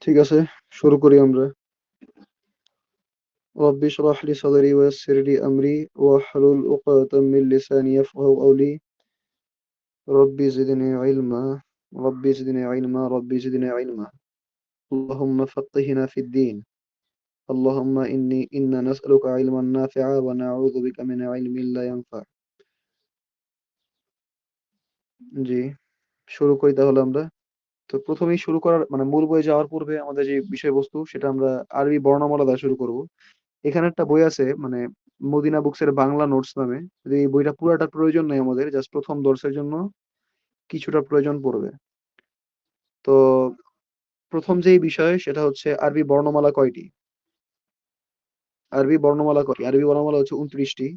ঠিক আছে, শুরু করি আমরা। رب اشرح لي صدري ويسر لي أمري واحلل عقدة من لساني يفقهوا قولي. ربي زدني علما، ربي زدني علما، ربي زدني علما. اللهم فقهنا في الدين. اللهم إنا نسألك علما نافعا ونعوذ بك من علم لا ينفع. জি, শুরু করি তাহলে আমরা। তো প্রথমেই শুরু করার মানে মূল বই যাওয়ার পূর্বে আমাদের যে বিষয়বস্তু সেটা আমরা আরবি বর্ণমালা দ্বারা শুরু করব। এখানে একটা বই আছে মানে মদিনা বুকসের বাংলা নোটস নামে। যদি এই বইটা পুরাটা প্রয়োজন নেই আমাদের, জাস্ট প্রথম দর্শের জন্য কিছুটা প্রয়োজন পড়বে। তো প্রথম যেই বিষয় সেটা হচ্ছে আরবি বর্ণমালা কয়টি। আরবি বর্ণমালা হচ্ছে 29টি,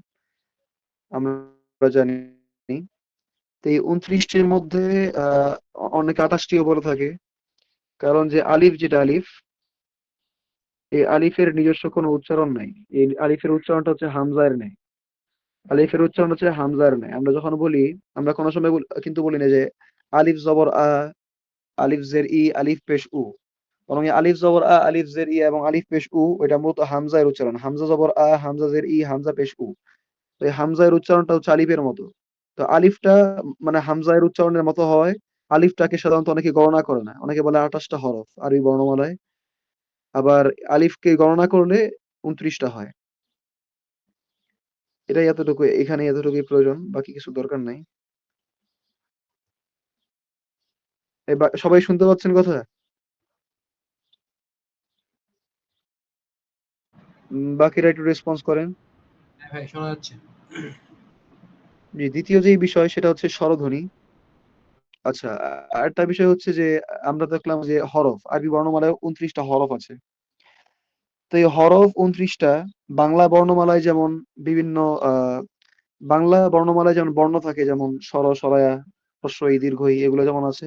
আমরা জানি। তো এই 29টির মধ্যে অনেকে 28টিও বলে থাকে, কারণ যে আলিফ, যেটা আলিফ, এই আলিফের নিজস্ব কোনো উচ্চারণ নাই। এই আলিফের উচ্চারণটা হচ্ছে হামজার ন্যায়। আলিফের উচ্চারণ হচ্ছে হামজার ন্যায়। আমরা যখন বলি, আমরা কোনো সময় কিন্তু বলি না যে আলিফ জবর আ, আলিফ জের ই, আলিফ পেশ উ। বরং এই আলিফ জবর আ, আলিফ জের ই এবং আলিফ পেশ উ, ওইটা মূলত হামজার উচ্চারণ। হামজা জবর আ, হামজা জের ই, হামজা পেশ উ। তো এই হামজার উচ্চারণটা হচ্ছে আলিফের মতো। তো আলিফটা মানে হামজার উচ্চারণের মতো হয়। আলিফটাকে সাধারণত অনেকে গণনা করে না, অনেকে বলে 28টা হরফ আরবি বর্ণমালায়। আবার আলিফকে গণনা করলে 29টা হয়। এটাই এতটুকু, এখানে এতটুকুই প্রয়োজন, বাকি কিছু দরকার নাই। সবাই শুনতে পাচ্ছেন কথা? বাকিরা একটু রেসপন্স করেন। হ্যাঁ ভাই, শোনা যাচ্ছে। জি, দ্বিতীয় যেই বিষয় সেটা হচ্ছে স্বরধ্বনি। আচ্ছা, আরেকটা বিষয় হচ্ছে যে আমরা দেখলাম যে হরফ, আরবি বর্ণমালায় 29টা হরফ আছে। তো এই হরফ 29টা বাংলা বর্ণমালায় যেমন বিভিন্ন আহ বাংলা বর্ণমালায় যেমন বর্ণ থাকে, যেমন স্বর, স্বরয়া, হ্রস্ব ই, দীর্ঘ ই, এগুলো যেমন আছে।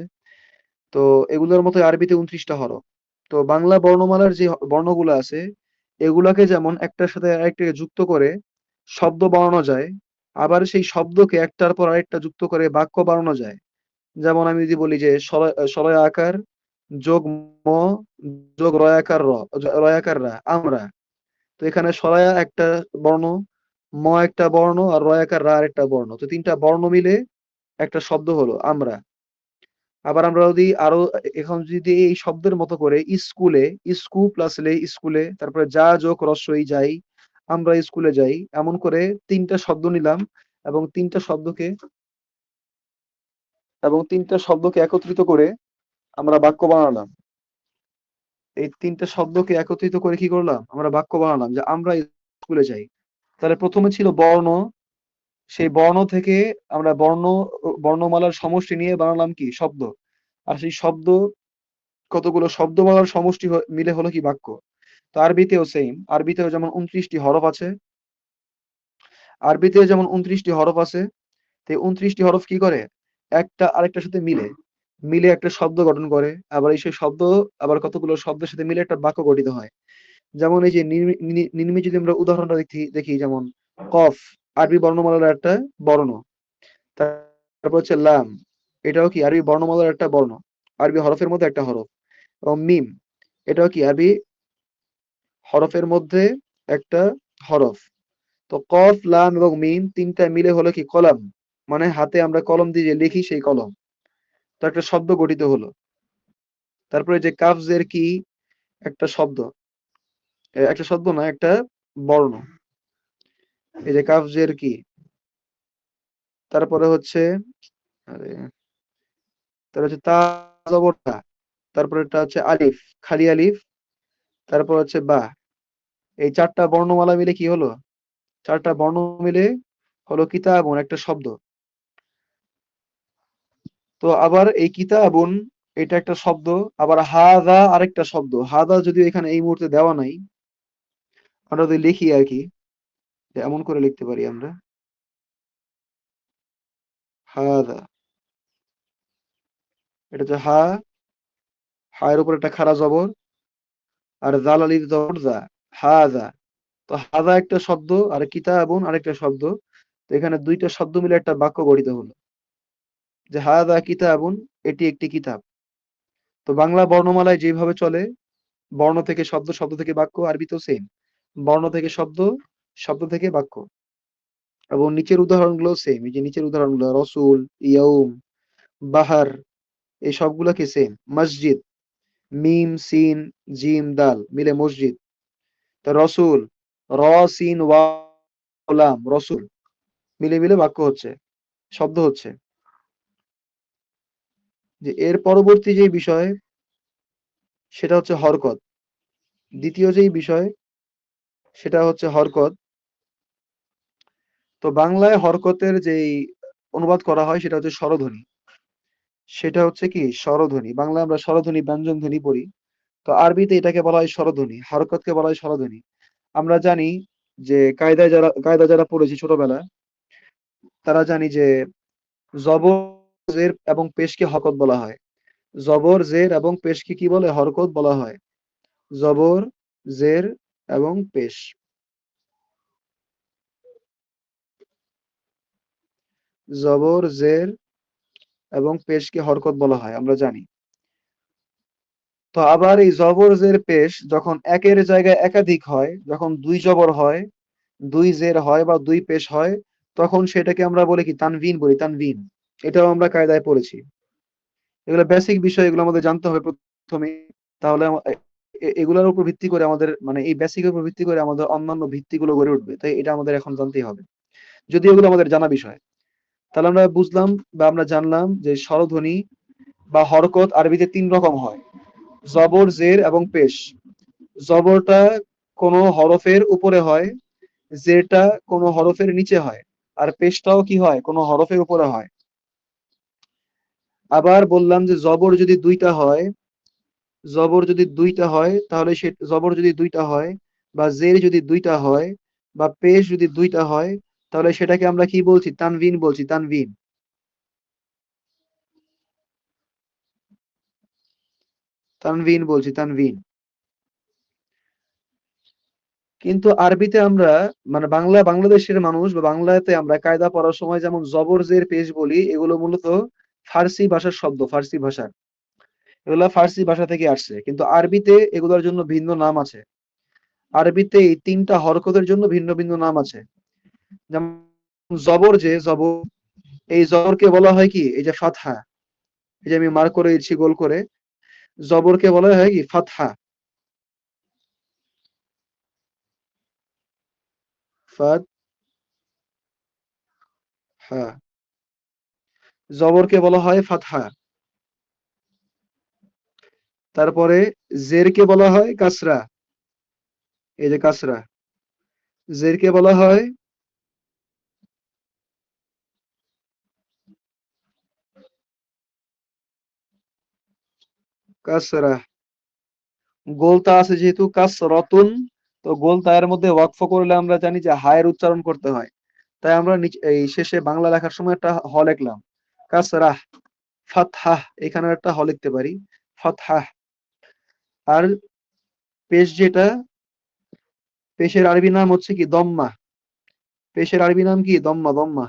তো এগুলোর মতো আরবিতে 29টা হরফ। তো বাংলা বর্ণমালার যে বর্ণগুলো আছে, এগুলাকে যেমন একটার সাথে আরেকটাকে যুক্ত করে শব্দ বানানো যায়, আবার সেই শব্দকে একটার পর আরেকটা যুক্ত করে বাক্য বানানো যায়। যেমন আমি যদি বলি যে সরয় আকার যোগ ম যোগ রয়াকার রয়াকার রা, আমরা। তো এখানে সরায়া একটা বর্ণ, ম একটা বর্ণ, আর রয়াকার রা আরেকটা বর্ণ। তো তিনটা বর্ণ মিলে একটা শব্দ হলো আমরা। আবার আমরা যদি আরো এখন যদি এই শব্দের মতো করে স্কুলে, স্কু প্লাস লে স্কুলে, তারপরে যা যোগ রস্বই যাই, আমরা স্কুলে যাই, এমন করে তিনটা শব্দ নিলাম এবং তিনটা শব্দকে একত্রিত করে আমরা বাক্য বানালাম। এই তিনটা শব্দকে একত্রিত করে কি করলাম, আমরা বাক্য বানালাম যে আমরা স্কুলে যাই। তাহলে প্রথমে ছিল বর্ণ, সেই বর্ণ থেকে আমরা বর্ণমালার সমষ্টি নিয়ে বানালাম কি শব্দ। আর সেই শব্দ, কতগুলো শব্দমালার সমষ্টি মিলে হলো কি বাক্য। তো আরবিতেও সেম, আরবিতেও যেমন 29টি হরফ আছে, আরবিতেও যেমন 29টি হরফ আছে। তো 29টি হরফ কি করে, একটা আরেকটার সাথে মিলে মিলে একটা শব্দ গঠন করে। আবার এই সেই শব্দ আবার কতগুলো শব্দের সাথে মিলে একটা বাক্য গঠিত হয়। যেমন এই যে নির্মি যদি আমরা উদাহরণটা দেখি যেমন কফ, আরবি বর্ণমালার একটা বর্ণ। তারপর হচ্ছে লাম, এটাও কি আরবি বর্ণমালার একটা বর্ণ, আরবি হরফের মধ্যে একটা হরফ। এবং মিম, এটাও কি আরবি হরফের মধ্যে একটা হরফ। তো কফ, লাম এবং মিম তিনটা মিলে হলো কি কলম, মানে হাতে আমরা কলম দিয়ে যে লিখি সেই কলম। তো একটা শব্দ গঠিত হলো। তারপরে যে কাফ জের কি, একটা শব্দ, একটা শব্দ না, একটা বর্ণ। এই যে কাফ জের কি, তারপরে হচ্ছে আরে তারপরে হচ্ছে তা জবর তা, তারপরে এটা হচ্ছে আলিফ, খালি আলিফ, তারপর হচ্ছে বা। এই চারটা বর্ণমালা মিলে কি হলো, চারটা বর্ণ মিলে হলো কিতাবুন, একটা শব্দ। তো আবার এই কিতাবুন, এটা একটা শব্দ। আবার হাদা আরেকটা শব্দ। হাদা যদিও এখানে এই মুহূর্তে দেওয়া নাই, আমরা যদি লিখি আর কি, যে এমন করে লিখতে পারি আমরা, হাদা, এটা হচ্ছে হা, হা এর উপর একটা খাড়া জবর, আর জাল আলিফ জবর যা, হাদা। তো হাদা একটা শব্দ, আর কিতাবুন আরেকটা শব্দ। তো এখানে দুইটা শব্দ মিলে একটা বাক্য গঠিত হলো যে হাদা কিতাবুন, এটি একটি কিতাব। তো বাংলা বর্ণমালায় যেভাবে চলে বর্ণ থেকে শব্দ, শব্দ থেকে বাক্য, আরবিতেও সেম। বর্ণ থেকে শব্দ, শব্দ থেকে বাক্য। এবং নিচের উদাহরণগুলো সেম। এই যে নিচের উদাহরণগুলো রসুল, ইয়াউম, বাহার, এই সবগুলা কি সেম। মসজিদ, মিম, সিন, জিম, দাল মিলে মসজিদ। তা রসুল, র, সিন, ওয়াও, লাম, রসুল মিলে মিলে বাক্য হচ্ছে, শব্দ হচ্ছে। যে এর পরবর্তী যে বিষয় সেটা হচ্ছে হরকত। দ্বিতীয় যেই বিষয় সেটা হচ্ছে হরকত। তো বাংলায় হরকতের যেই অনুবাদ করা হয় সেটা হচ্ছে স্বরধ্বনি। সেটা হচ্ছে কি স্বরধ্বনি। বাংলায় আমরা স্বরধ্বনি, ব্যঞ্জন ধ্বনি পড়ি। তো আরবিতে এটাকে বলা হয় স্বরধ্বনি, হরকতকে বলা হয় স্বরধ্বনি। আমরা জানি যে কায়দা যারা পড়েছি ছোটবেলায়, তারা জানি যে জবর, জের এবং পেশকে হরকত বলা হয়। জবর, জের এবং পেশকে কি বলে? হরকত বলা হয়। জবর, জের এবং পেশ। জবর, জের এবং পেশকে হরকত বলা হয়, আমরা জানি। তো আবার এই জবর, জের, পেশ যখন একের জায়গায় একাধিক হয়, যখন দুই জবর হয়, দুই জের হয় বা দুই পেশ হয়, তখন সেটাকে আমরা বলি কি? তানভিন বলি, তানভিন। এটাও আমরা কায়দায় পড়েছি। এগুলো বেসিক বিষয়, এগুলো আমাদের জানতে হবে প্রথমে। তাহলে এগুলোর উপর ভিত্তি করে আমাদের, মানে এই বেসিকের উপর ভিত্তি করে আমাদের অন্যান্য ভিত্তিগুলো গড়ে উঠবে। তাই এটা আমাদের এখন জানতেই হবে, যদি এগুলো আমাদের জানা বিষয়। তাহলে আমরা বুঝলাম বা আমরা জানলাম যে স্বরধ্বনি বা হরকত আরবিতে তিন রকম হয়: জবর, জের এবং পেশ। জবরটা কোনো হরফের উপরে হয়, জেরটা কোনো হরফের নিচে হয়, আর পেশটাও কি হয়? কোনো হরফের উপরে হয়। আবার বললাম যে জবর যদি দুইটা হয় তাহলে জবর যদি দুইটা হয় বা জের যদি দুইটা হয় বা পেশ যদি দুইটা হয়, তাহলে সেটাকে আমরা কি বলছি? তানভিন বলছি, তানভিন। তানভিন বলছি, তানভিন। কিন্তু আরবিতে আমরা, মানে বাংলাদেশের মানুষ বা বাংলাতে আমরা কায়দা পড়ার সময় যেমন জবর, জের, পেশ বলি, এগুলো মূলত ফার্সি ভাষার শব্দ, ফার্সি ভাষার। এগুলা ফার্সি ভাষা থেকে আসছে, কিন্তু আরবিতে এগুলোর জন্য ভিন্ন নাম আছে। আরবিতে এই তিনটা হরকতের জন্য ভিন্ন ভিন্ন নাম আছে। যেমন জবর, এই জবরকে বলা হয় কি? এই যে ফাতহা, এই যে আমি মার্ক করে দিচ্ছি গোল করে, জবরকে বলা হয় কি? ফাতহা। ফাতহা, জবরকে বলা হয় ফাতহা। তারপরে জেরকে বলা হয় কাসরা, এই যে কাসরা। জেরকে বলা হয় কাসরা। গোলতা আছে যেহেতু কাসরাতুন, তো গোলতা এর মধ্যে ওয়াকফ করলে আমরা জানি যে হায়ের উচ্চারণ করতে হয়। তাই আমরা এই শেষে বাংলা লেখার সময় একটা হ লিখলাম, কাসরাহ, ফাতহাহ, এখানে একটা হ লিখতে পারি, ফাতহাহ। আর পেশ যেটা, পেশের আরবি নাম হচ্ছে কি? দম্মা। পেশের আরবি নাম কি? দম্মা, দম্মা।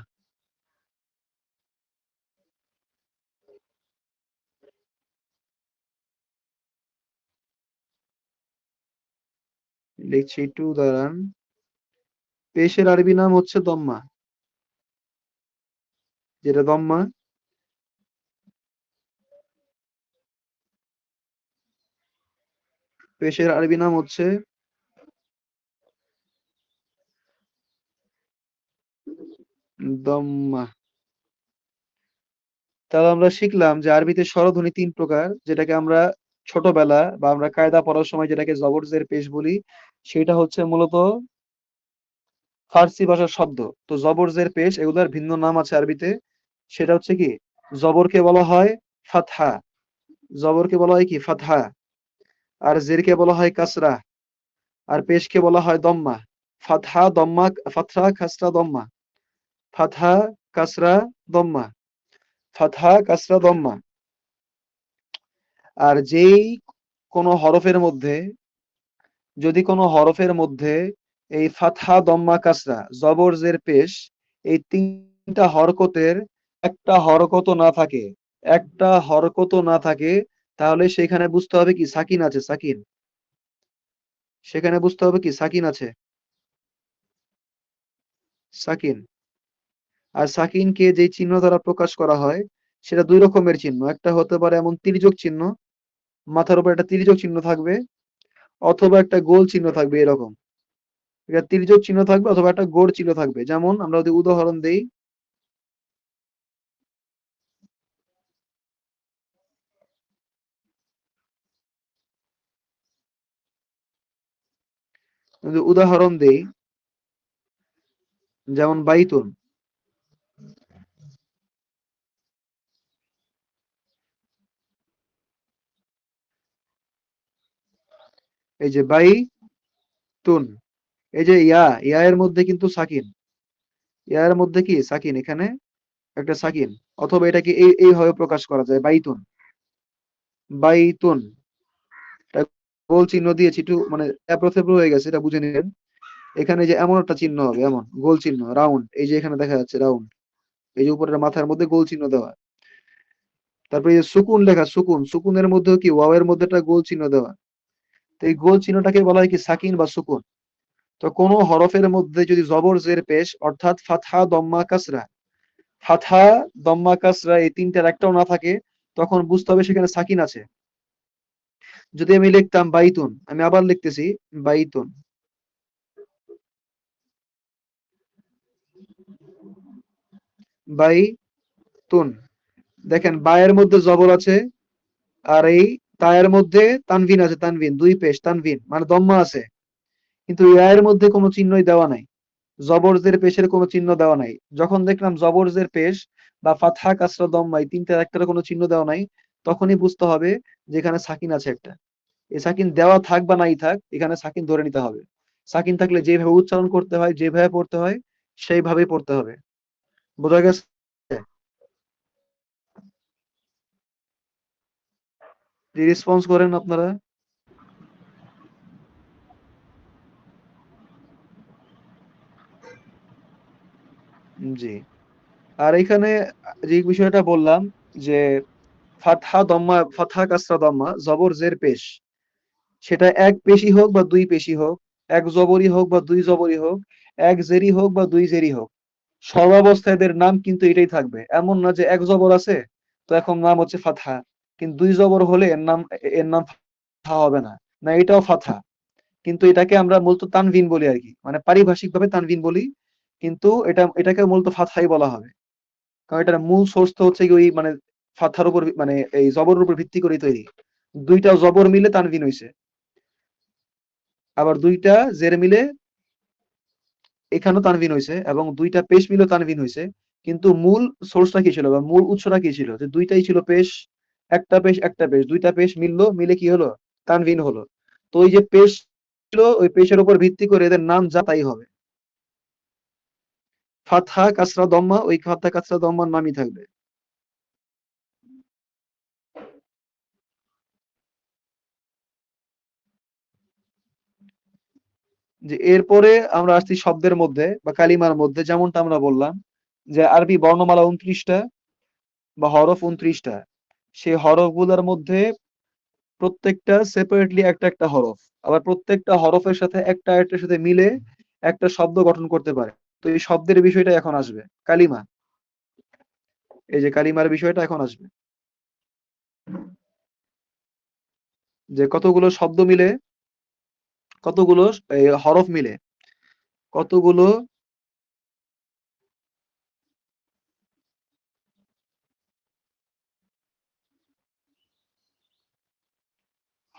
লিখছি, একটু দাঁড়ান। পেশের আরবি নাম হচ্ছে দম্মা, যেটা দম্মা। পেশের আরবি নাম হচ্ছে দম্মা। তাহলে আমরা শিখলাম যে আরবিতে স্বরধ্বনি তিন প্রকার, যেটাকে আমরা ছোটবেলা বা আমরা কায়দা পড়ার সময় যেটাকে জবর, জের, পেশ বলি, সেটা হচ্ছে মূলত ফার্সি ভাষার শব্দ। তো জবর, জের, পেশ এগুলোর ভিন্ন নাম আছে আরবিতে। সেটা হচ্ছে কি? জবরকে বলা হয় ফাতহা, জবরকে বলা হয় কি? ফাতহা। আর জেরকে বলা হয় কাসরা। আর পেশকে বলা হয় দম্মা। ফাতহা, দম্মা, ফাতহা, কাসরা, দম্মা। ফাতহা, কাসরা, দম্মা। ফাতহা, কাসরা, দম্মা। আর যেই কোনো হরফের মধ্যে, যদি কোনো হরফের মধ্যে এই ফাতহা, দম্মা, কাসরা, জবর, জের, পেশ, এই তিনটা হরকতের একটা হরকতও না থাকে, একটা হরকতও না থাকে, তাহলে সেখানে বুঝতে হবে কি? সাকিন আছে, সাকিন। সেখানে বুঝতে হবে কি সাকিন আছে, সাকিন। আর সাকিনকে যে চিহ্ন দ্বারা প্রকাশ করা হয় সেটা দুই রকমের চিহ্ন, একটা হতে পারে এমন তির্যক চিহ্ন, মাথার উপর একটা তির্যক চিহ্ন থাকবে, অথবা একটা গোল চিহ্ন থাকবে এরকম। এটা তির্যক চিহ্ন থাকবে অথবা একটা গোল চিহ্ন থাকবে। যেমন আমরা যদি উদাহরণ দেই, যদি উদাহরণ দেই, যেমন বাইতুন, এই যে বাইতুন, এই যে ইয়া এর মধ্যে কিন্তু সাকিন, ইয়া এর মধ্যে কি সাকিন, এখানে একটা সাকিন। অথবা এটাকে এইভাবে প্রকাশ করা যায়, বাইতুন, বাইতুন। এটা গোল চিহ্ন দিয়েছি, একটু মানে এবড়ো থেবড়ো হয়ে গেছে, এটা বুঝে নিলেন। এখানে যে এমন একটা চিহ্ন হবে, এমন গোল চিহ্ন, রাউন্ড, এই যে এখানে দেখা যাচ্ছে রাউন্ড, এই যে উপরের মাথার মধ্যে গোল চিহ্ন দেওয়া। তারপরে এই যে সুকুন লেখা, সুকুন, সুকুনের মধ্যেও কি ওয়াও এর মধ্যে একটা গোল চিহ্ন দেওয়া। তো এই গোল চিহ্নটাকে বলা হয় কি সাকিন বা সুকুন। তো কোন হরফের মধ্যে যদি জবর জের পেশ অর্থাৎ ফাতহা দম্মা কাসরা, ফাতহা দম্মা কাসরা এই তিনটার একটাও না থাকে, তখন বুঝতে হবে সেখানে সাকিন আছে। যদি আমি লিখতাম বাইতুন, আমি আবার লিখতেছি বাইতুন, বাইতুন, দেখেন বায়ের মধ্যে জবর আছে, আর এই তায়ের মধ্যে তানভিন আছে, তানভিন দুই পেশ, তানভিন মানে দম্মা আছে। কিন্তু এর মধ্যে কোনো চিহ্নই দেওয়া নাই, জবর জের পেশের কোনো চিহ্ন দেওয়া নাই। যখন দেখলাম জবর জের পেশ বা ফাতহা কাসরা দম্মা এই তিনটার একটার কোনো চিহ্ন দেওয়া নাই, তখনই বুঝতে হবে যে এখানে সাকিন আছে একটা। এই সাকিন দেওয়া থাক বা নাই থাক, এখানে সাকিন ধরে নিতে হবে। সাকিন থাকলে যেভাবে উচ্চারণ করতে হয়, যেভাবে পড়তে হয়, সেইভাবেই পড়তে হবে। বোঝা গেছে? রেসপন্স করেন আপনারা। জি। আর এখানে যে বিষয়টা বললাম যে ফাতহা দম্মা, ফাতহা কাসরা দম্মা, জবর জের পেশ, সেটা এক পেশি হোক বা দুই পেশি হোক, এক জবরি হোক বা দুই জবরি হোক, এক জেরি হোক বা দুই জেরি হোক, সর্বাবস্থায় এদের নাম কিন্তু এটাই থাকবে। এমন না যে এক জবর আছে তো এখন নাম হচ্ছে ফাতহা, কিন্তু দুই জবর হলে এর নাম ফাতহা হবে না, না এটাও ফাতহা। কিন্তু এটাকে আমরা মূলত তানভিন বলি আর কি, মানে পারিভাষিক ভাবে তানভিন বলি, কিন্তু এটাকে মূলত ফাতহাই বলা হবে। কারণ এটার মূল সোর্স তো হচ্ছে কি ওই মানে ফাতহার উপর মানে এই জবরের উপর ভিত্তি করে তৈরি। দুইটা জবর মিলে তানভিন হইছে, আবার দুইটা জের মিলে এখানেও তানভিন হইছে, এবং দুইটা পেশ মিলেও তানভিন হইছে। কিন্তু মূল সোর্সটা কি ছিল বা মূল উৎসটা কি ছিল, যে দুইটাই ছিল পেশ, একটা পেশ একটা পেশ, দুইটা পেশ মিললো, মিলে কি হলো, তানভিন হলো। তো ওই যে পেশ ছিল, ওই পেশের উপর ভিত্তি করে এদের নাম যা তাই হবে। ফাতহা কাসরা দম্মা, ওই ফাতহা কাসরা দম্মার নামই থাকবে। যে এরপরে আমরা আসছি শব্দের মধ্যে বা কালিমার মধ্যে, যেমনটা আমরা বললাম যে আরবি বর্ণমালা 29টা বা হরফ 29টা। সেই হরফগুলোর মধ্যে প্রত্যেকটা সেপারেটলি একটা একটা হরফ, আবার প্রত্যেকটা হরফের সাথে একটা আরেকটার সাথে মিলে একটা শব্দ গঠন করতে পারে। তো এই শব্দের বিষয়টা এখন আসবে, কালিমা, এই যে কালিমার বিষয়টা এখন আসবে, যে কতগুলো শব্দ মিলে, কতগুলো হরফ মিলে, কতগুলো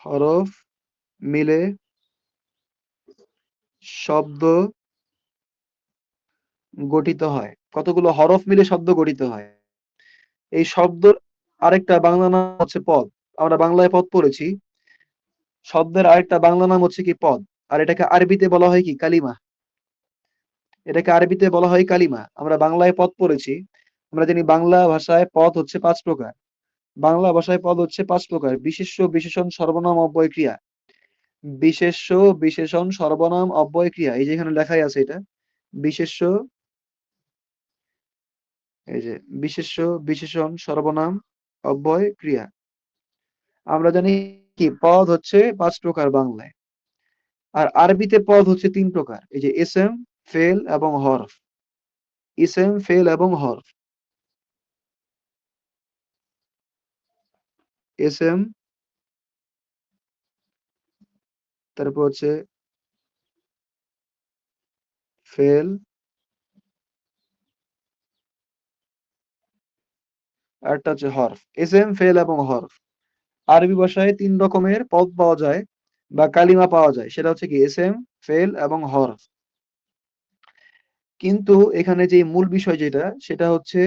হরফ মিলে শব্দ গঠিত হয়, কতগুলো হরফ মিলে শব্দ গঠিত হয়। এই শব্দ আরেকটা বাংলা নাম হচ্ছে পদ। আমরা বাংলায় পদ পড়েছি, শব্দের আরেকটা বাংলা নাম হচ্ছে কি পদ। আর এটাকে আরবিতে বলা হয় কি কালিমা, এটাকে আরবিতে বলা হয় কালিমা। আমরা বাংলায় পদ পড়েছি, আমরা জানি বাংলা ভাষায় পদ হচ্ছে 5 প্রকার। বাংলা ভাষায় পদ হচ্ছে 5 প্রকার: বিশেষ্য, বিশেষণ, সর্বনাম, অব্যয়, ক্রিয়া। বিশেষ্য, বিশেষণ, সর্বনাম, অব্যয়, ক্রিয়া, এই যে এখানে লেখাই আছে এটা। বিশেষ্য, এই যে বিশেষ্য, বিশেষণ, সর্বনাম, অব্যয়, ক্রিয়া। আমরা জানি কি পদ হচ্ছে 5 প্রকার বাংলায়। আর আরবিতে পদ হচ্ছে ৩ প্রকার। এই যে ইসম, ফেল এবং হরফ। ইসম, ফেল এবং হরফ। ইসম, তারপর হচ্ছে ফেল, আরেকটা হচ্ছে হরফ। ইসম, ফেল এবং হরফ। আরবি ভাষায় ৩ রকমের পদ পাওয়া যায় বা কালিমা পাওয়া যায়। সেটা হচ্ছে কি ইসম, ফেল এবং হরফ। কিন্তু এখানে যে মূল বিষয় যেটা সেটা হচ্ছে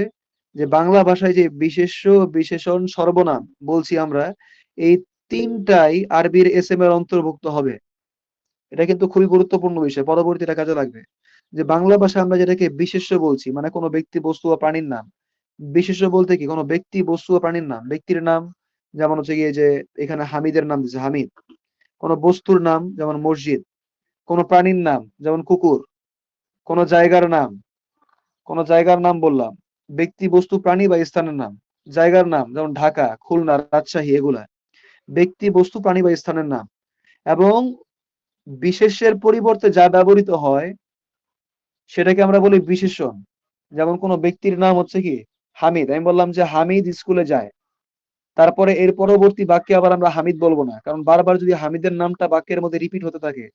যে বাংলা ভাষায় যে বিশেষ্য, বিশেষণ, সর্বনাম বলছি আমরা, এই ৩ টাই আরবির এসএম এর অন্তর্ভুক্ত হবে। এটা কিন্তু খুবই গুরুত্বপূর্ণ বিষয়। পরবর্তীতে কাজে লাগবে। যে বাংলা ভাষায় আমরা যেটাকে বিশেষ্য বলছি মানে কোনো ব্যক্তি, বস্তু বা প্রাণীর নাম। বিশেষ্য বলতে কি কোনো ব্যক্তি, বস্তু বা প্রাণীর নাম। ব্যক্তির নাম যেমন হচ্ছে গিয়ে যে এখানে হামিদের নাম দিছে হামিদ। কোনো বস্তুর নাম যেমন মসজিদ। কোনো প্রাণীর নাম যেমন কুকুর। কোনো জায়গার নাম, কোনো জায়গার নাম বললাম। ব্যক্তি, বস্তু, প্রাণী বা স্থানের নাম। জায়গার নাম যেমন ঢাকা, খুলনা, রাজশাহী এগুলা। ব্যক্তি, বস্তু, প্রাণী বা স্থানের নাম। এবং বিশেষ্যের পরিবর্তে যা ব্যবহৃত হয় সেটাকে আমরা বলি বিশেষণ। যেমন কোনো ব্যক্তির নাম হচ্ছে কি হামিদ। আমি বললাম যে হামিদ স্কুলে যায়। তারপরে এর পরবর্তী বাক্যে আবার আমরা হামিদ বলবো না। কারণ বারবার যদি হামিদের নামটা বাক্যের মধ্যে রিপিট হতে থাকে,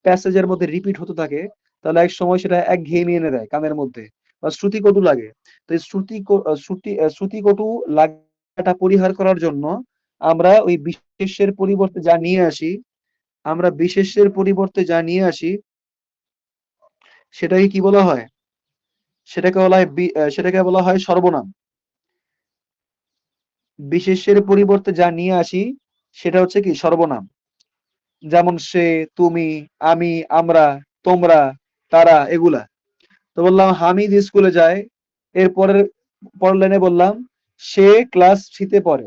প্যাসেজের মধ্যে রিপিট হতে থাকে, তাহলে এক সময় সেটা একঘেয়েমি এনে দেয় কানের মধ্যে বা শ্রুতিকটু লাগে। তো এই শ্রুতিকটু লাগাটা পরিহার করার জন্য আমরা ওই বিশেষ্যের পরিবর্তে যা নিয়ে আসি, আমরা বিশেষ্যের পরিবর্তে যা নিয়ে আসি সেটাকে কি বলা হয়? সেটাকে বলা হয় সর্বনাম। বিশেষ্যের পরিবর্তে যা নিয়ে আসি সেটা হচ্ছে কি সর্বনাম। যেমন সে, তুমি, আমি, আমরা, তোমরা, তারা এগুলা। তো বললাম হামিদ স্কুলে যায়। এর পরের লাইনে বললাম সে ক্লাস 3 তে পড়ে।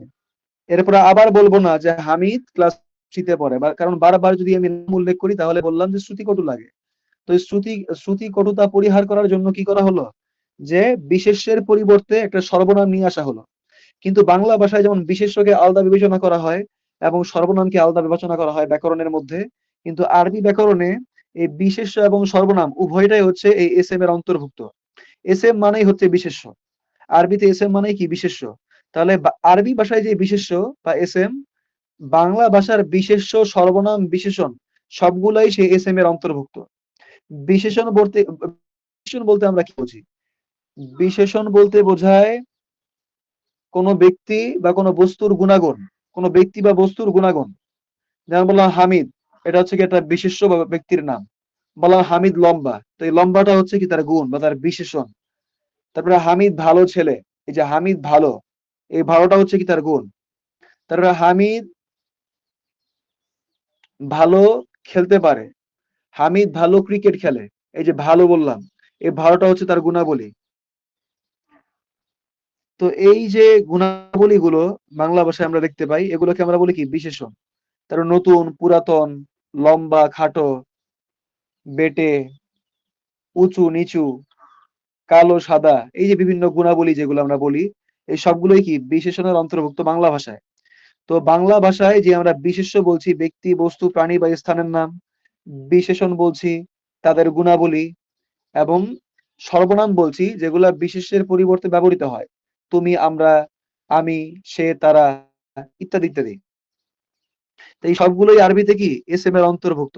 এরপরে আবার বলবো না যে হামিদ ক্লাস 3 তে পড়ে। কারণ বারবার যদি আমি নাম উল্লেখ করি তাহলে বললাম যে শ্রুতিকটু লাগে। তো এই শ্রুতিকটুতা পরিহার করার জন্য কি করা হলো? যে বিশেষ্যের পরিবর্তে একটা সর্বনাম নিয়ে আসা হলো। কিন্তু বাংলা ভাষায় যেমন বিশেষ্যকে আলাদা বিবেচনা করা হয় এবং সর্বনামকে আলাদা বিবেচনা করা হয় ব্যাকরণের মধ্যে, কিন্তু আরবি ব্যাকরণে এই বিশেষ্য এবং সর্বনাম উভয়টাই হচ্ছে এই এসএম এর অন্তর্ভুক্ত। এসএম মানেই হচ্ছে বিশেষ্য। আরবিতে এসএম মানেই কি বিশেষ্য। তাহলে আরবি ভাষায় যে বিশেষ্য বা এসএম, বাংলা ভাষার বিশেষ্য, সর্বনাম, বিশেষণ সবগুলাই সেই এসএম এর অন্তর্ভুক্ত। বিশেষণ বলতে বিশেষণ বলতে আমরা কি বুঝি? বিশেষণ বলতে বোঝায় কোনো ব্যক্তি বা কোনো বস্তুর গুণাগুণ। কোনো ব্যক্তি বা বস্তুর গুণাগুণ। যেমন বললাম হামিদ, এটা হচ্ছে কি একটা বিশেষ্য বা ব্যক্তির নাম। বললাম হামিদ লম্বা, তো এই লম্বাটা হচ্ছে কি তার গুণ বা তার বিশেষণ। তারপরে হামিদ ভালো ছেলে, এই যে হামিদ ভালো, এই ভালোটা হচ্ছে কি তার গুণ। তারপরে হামিদ ভালো খেলতে পারে, হামিদ ভালো ক্রিকেট খেলে, এই যে ভালো বললাম, এই ভালোটা হচ্ছে তার গুণাবলী। তো এই যে গুণাবলীগুলো বাংলা ভাষায় আমরা দেখতে পাই, এগুলোকে আমরা বলি কি বিশেষণ। তারপর নতুন, পুরাতন, লম্বা, খাটো, বেটে, উঁচু, নিচু, কালো, সাদা, এই যে বিভিন্ন গুণাবলী যেগুলো আমরা বলি, এই সবগুলোই কি বিশেষণের অন্তর্ভুক্ত বাংলা ভাষায়। তো বাংলা ভাষায় যে আমরা বিশেষ্য বলছি ব্যক্তি, বস্তু, প্রাণী বা স্থানের নাম, বিশেষণ বলছি তাদের গুণাবলী, এবং সর্বনাম বলছি যেগুলা বিশেষ্যের পরিবর্তে ব্যবহৃত হয়। তুমি, আমরা, আমি, সে, তারা ইত্যাদি ইত্যাদি। তো এই সবগুলোই আরবিতে কি এসএম এর অন্তর্ভুক্ত।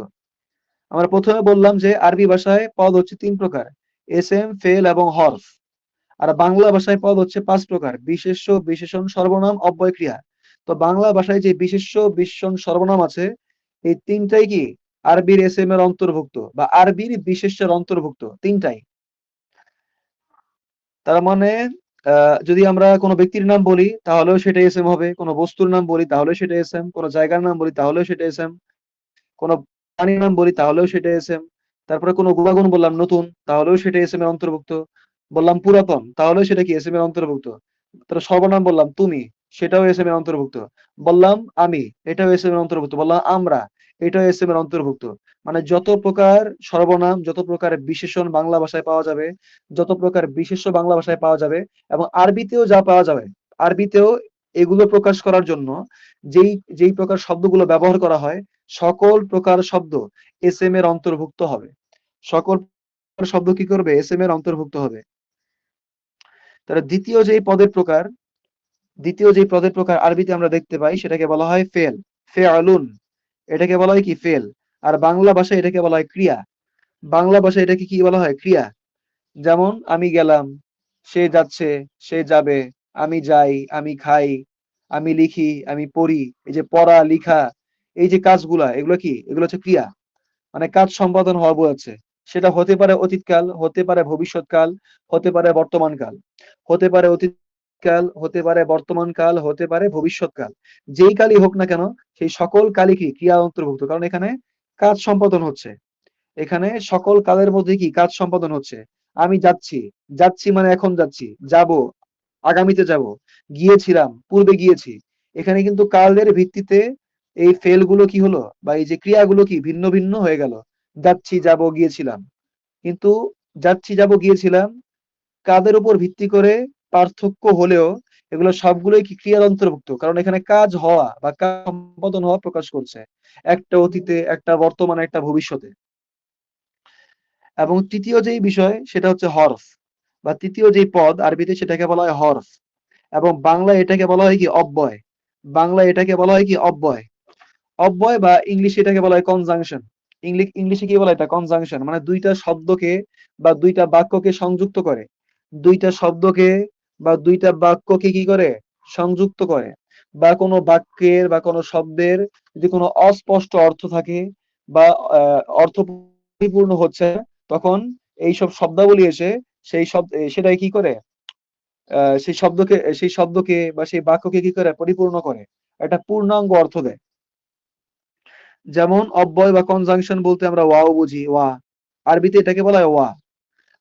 আমরা প্রথমে বললাম যে আরবি ভাষায় পদ হচ্ছে ৩ প্রকার: এসএম, ফেল এবং হরফ। আর বাংলা ভাষায় পদ হচ্ছে ৫ প্রকার: বিশেষ্য, বিশেষণ, সর্বনাম, অব্যয় ক্রিয়া। তো বাংলা ভাষায় যে বিশেষ্য, বিশেষণ, সর্বনাম আছে, এই ৩টাই কি আরবির এসএম এর অন্তর্ভুক্ত বা আরবির বিশেষ্যের অন্তর্ভুক্ত ৩টাই। তার মানে যদি আমরা কোনো ব্যক্তির নাম বলি তাহলেও সেটা এসএম হবে, কোনো বস্তুর নাম বলি তাহলেও সেটা এসএম, কোনো জায়গার নাম বলি তাহলেও সেটা এসএম, কোনো প্রাণীর নাম বলি তাহলেও সেটা এসএম। তারপরে কোনো গুণাগুণ বললাম নতুন, তাহলেও সেটা এসএম এর অন্তর্ভুক্ত। বললাম পুরাতন, তাহলেও সেটা কি এসএম এর অন্তর্ভুক্ত। তারপরে সর্বনাম বললাম তুমি, সেটাও এসএম এর অন্তর্ভুক্ত। বললাম আমি, এটাও এসএম এর অন্তর্ভুক্ত। বললাম আমরা, এটাও এসএম এর অন্তর্ভুক্ত। মানে যত প্রকার সর্বনাম, যত প্রকার বিশেষণ বাংলা ভাষায় পাওয়া যাবে, যত প্রকার বিশেষ্য বাংলা ভাষায় পাওয়া যাবে, এবং আরবিতেও যা পাওয়া যাবে, আরবিতেও এগুলো প্রকাশ করার জন্য যেই যেই প্রকার শব্দগুলো ব্যবহার করা হয় সকল প্রকার শব্দ এসএম এর অন্তর্ভুক্ত হবে। সকল প্রকার শব্দ কি করবে? এসএম এর অন্তর্ভুক্ত হবে। তাহলে দ্বিতীয় যে পদের প্রকার আরবিতে আমরা দেখতে পাই সেটাকে বলা হয় ফেল, ফেআলুন। এটাকে বলা হয় কি? ফেল। আর বাংলা ভাষায় এটাকে বলা হয় ক্রিয়া। বাংলা ভাষায় এটাকে কি বলা হয়? ক্রিয়া। যেমন আমি গেলাম, সে যাচ্ছে, সে যাবে, আমি যাই, আমি খাই, আমি লিখি, আমি পড়ি। এই যে পড়া, লিখা, এই যে কাজগুলা, এগুলো কি? এগুলো হচ্ছে ক্রিয়া। মানে কাজ সম্পাদন হওয়া বোঝাচ্ছে। সেটা হতে পারে অতীতকাল, হতে পারে ভবিষ্যৎকাল, হতে পারে বর্তমানকাল, হতে পারে অতীতকাল, হতে পারে বর্তমানকাল, হতে পারে ভবিষ্যৎকাল। যেই কালই হোক না কেন, সেই সকল কালই কি? ক্রিয়া অন্তর্ভুক্ত। কারণ এখানে কাজ সম্পাদন হচ্ছে। এখানে সকল কালের মধ্যে কি? কাজ সম্পাদন হচ্ছে। আমি যাচ্ছি, যাচ্ছি মানে এখন যাচ্ছি, যাব, আগামীতে যাব, গিয়েছিলাম, পূর্বে গিয়েছি। এখানে কিন্তু কালের ভিত্তিতে এই ফেল গুলো কি হলো, বা এই যে ক্রিয়াগুলো কি ভিন্ন ভিন্ন হয়ে গেল। যাচ্ছি, যাব, গিয়েছিলাম। কিন্তু যাচ্ছি, যাব, গিয়েছিলাম কাদের উপর ভিত্তি করে পার্থক্য হলেও এগুলো সবগুলোই কি ক্রিয়ার অন্তর্ভুক্ত। কারণ এখানে কাজ হওয়া বা কাজ সম্পাদন হওয়া প্রকাশ করছে। একটা অতীতে, একটা বর্তমানে, একটা ভবিষ্যতে। এবং তৃতীয় যেই বিষয় সেটা হচ্ছে হরফ, বা তৃতীয় যেই পদ আরবিতে সেটাকে বলা হয় হরফ। এবং বাংলায় এটাকে বলা হয় কি? অব্যয়। বাংলায় এটাকে বলা হয় কি? অব্যয়। অব্যয় বা ইংলিশে এটাকে বলা হয় কনজাংশন। ইংলিশে কি বলা হয়? এটা কনজাংশন। মানে দুইটা শব্দকে বা দুইটা বাক্যকে সংযুক্ত করে। দুইটা শব্দকে বা দুইটা বাক্যকে কি করে? সংযুক্ত করে। বা কোনো বাক্যের বা কোনো শব্দের যদি কোনো অস্পষ্ট অর্থ থাকে, বা অর্থ পরিপূর্ণ হচ্ছে না, তখন এইসব শব্দাবলী এসে সেটাই কি করে? সেই শব্দকে বা সেই বাক্যকে কি করে? পরিপূর্ণ করে। একটা পূর্ণাঙ্গ অর্থ দেয়। যেমন অব্যয় বা কনজাংশন বলতে আমরা ওয়াও বুঝি, ওয়া। আরবিতে এটাকে বলা হয় ওয়া।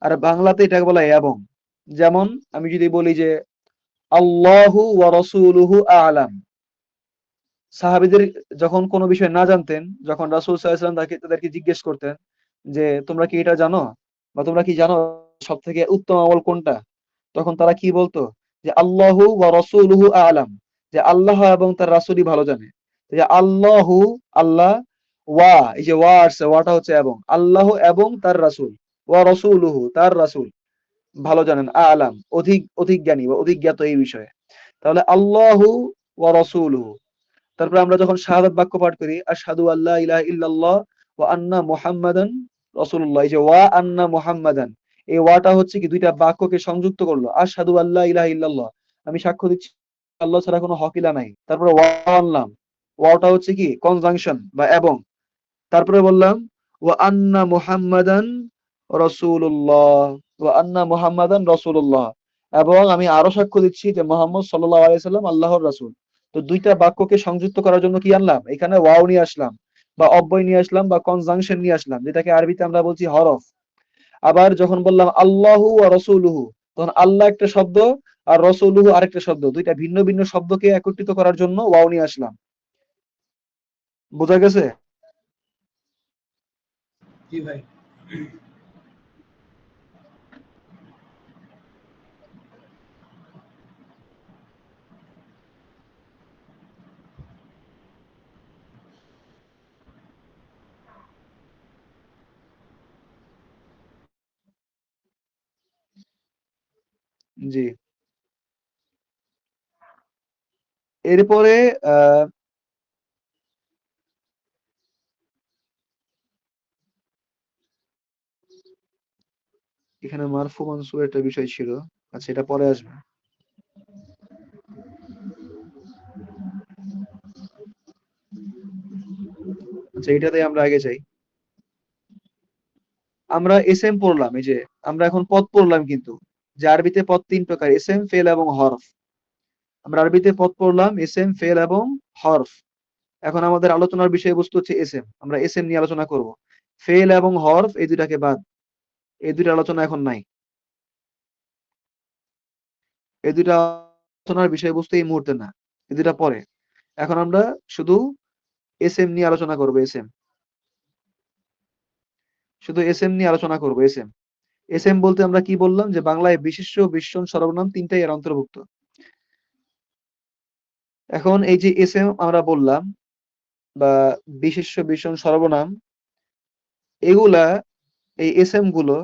আর বাংলাতে এটাকে বলা হয় এবং। যেমন আমি যদি বলি যে আল্লাহু ওয়া রাসূলুহু আ'লাম। সাহাবীদের যখন কোনো বিষয় না জানতেন, যখন রাসূল সাল্লাল্লাহু আলাইহি ওয়াসাল্লাম তাদেরকে জিজ্ঞেস করতেন যে, "তোমরা কি এটা জানো? বা তোমরা কি জানো সবথেকে উত্তম আমল কোনটা?" তখন তারা কি বলতো? যে, "আল্লাহু ওয়া রাসূলুহু আ'লাম।" যে আল্লাহ এবং তার রাসূলই ভালো জানে। যে আল্লাহু, আল্লাহ, ওয়া, এই যে ওয়া আসছে, ওয়াটা হচ্ছে এবং। আল্লাহ এবং তার রাসূল। ওয়া রাসূলুহু, তার রাসূল ভালো জানেন। আ'লাম, অধিক অধিক জ্ঞানী বা অধিক জ্ঞাত এই বিষয়ে। তাহলে আল্লাহু ওয়া রাসূলুহু। তারপরে আমরা যখন শাহাদাত বাক্য পাঠ করি, আশহাদু আল্লা ইলাহা ইল্লাল্লাহ ওয়া আন্না মুহাম্মাদান রাসূলুল্লাহ। এই যে ওয়া আন্না মুহাম্মাদান, এই ওয়াটা হচ্ছে কি? দুইটা বাক্যকে সংযুক্ত করলো। আশহাদু আল্লা ইলাহা ইল্লাল্লাহ, আমি সাক্ষ্য দিচ্ছি আল্লাহ ছাড়া কোনো হক ইলা নাই। তারপরে ওয়া আনলাম, ওয়াটা হচ্ছে কি? কনজাংশন বা এবং। তারপরে বললাম ওয়া আন্না মুহাম্মাদান রাসূলুল্লাহ, ওয়া আন্না মুহাম্মাদান রাসূলুল্লাহ, এবং আমি আরো সাক্ষ্য দিচ্ছি যে মুহাম্মদ সাল্লাল্লাহু আলাইহি সাল্লাম আল্লাহর রাসূল। তো দুইটা বাক্যকে সংযুক্ত করার জন্য কি আনলাম? এখানে ওয়াও নিয়ে আসলাম, বা অব্যয় নিয়ে আসলাম, বা কনজাংশন নিয়ে আসলাম, যেটাকে আরবিতে আমরা বলছি হরফ। আবার যখন বললাম আল্লাহু ওয়া রাসূলুহু, তখন আল্লাহ একটা শব্দ আর রাসূলুহু আরেকটা শব্দ। দুইটা ভিন্ন ভিন্ন শব্দকে একত্রিত করার জন্য ওয়াও নিয়ে আসলাম। বোঝা গেছে? জি ভাই। জি। এরপরে আহ এখানে মারফু মানসুবের একটা বিষয় ছিল। আচ্ছা, এটা পরে আসবে। আচ্ছা, এটাতে আমরা আগে যাই। আমরা এসএম পড়লাম, এই যে আমরা এখন পদ পড়লাম, কিন্তু যে আরবিতে পদ তিন প্রকার: এসএম, ফেল এবং হরফ। আমরা আরবিতে পদ পড়লাম এসএম, ফেল এবং হরফ। এখন আমাদের আলোচনার বিষয়বস্তু হচ্ছে এসএম। আমরা এসএম নিয়ে আলোচনা করব। ফেল এবং হরফ এই দুটাকে বাদ, এই দুইটা আলোচনা এখন নাই। এই দুইটা আলোচনার বিষয়বস্তু এই মুহূর্তে না, এই দুইটা পরে। এখন আমরা শুধু এসএম নিয়ে আলোচনা করব। এসএম, শুধু এসএম নিয়ে আলোচনা করব। এসএম, এসএম বলতে আমরা কি বললাম? যে বাংলায় বিশেষ্য, বিশেষণ, সর্বনাম তিনটাই এর অন্তর্ভুক্ত। এখন এই যে এসএম আমরা বললাম, বা বিশেষ্য বিশেষণ সর্বনাম, এগুলা এই এসএম গুলো,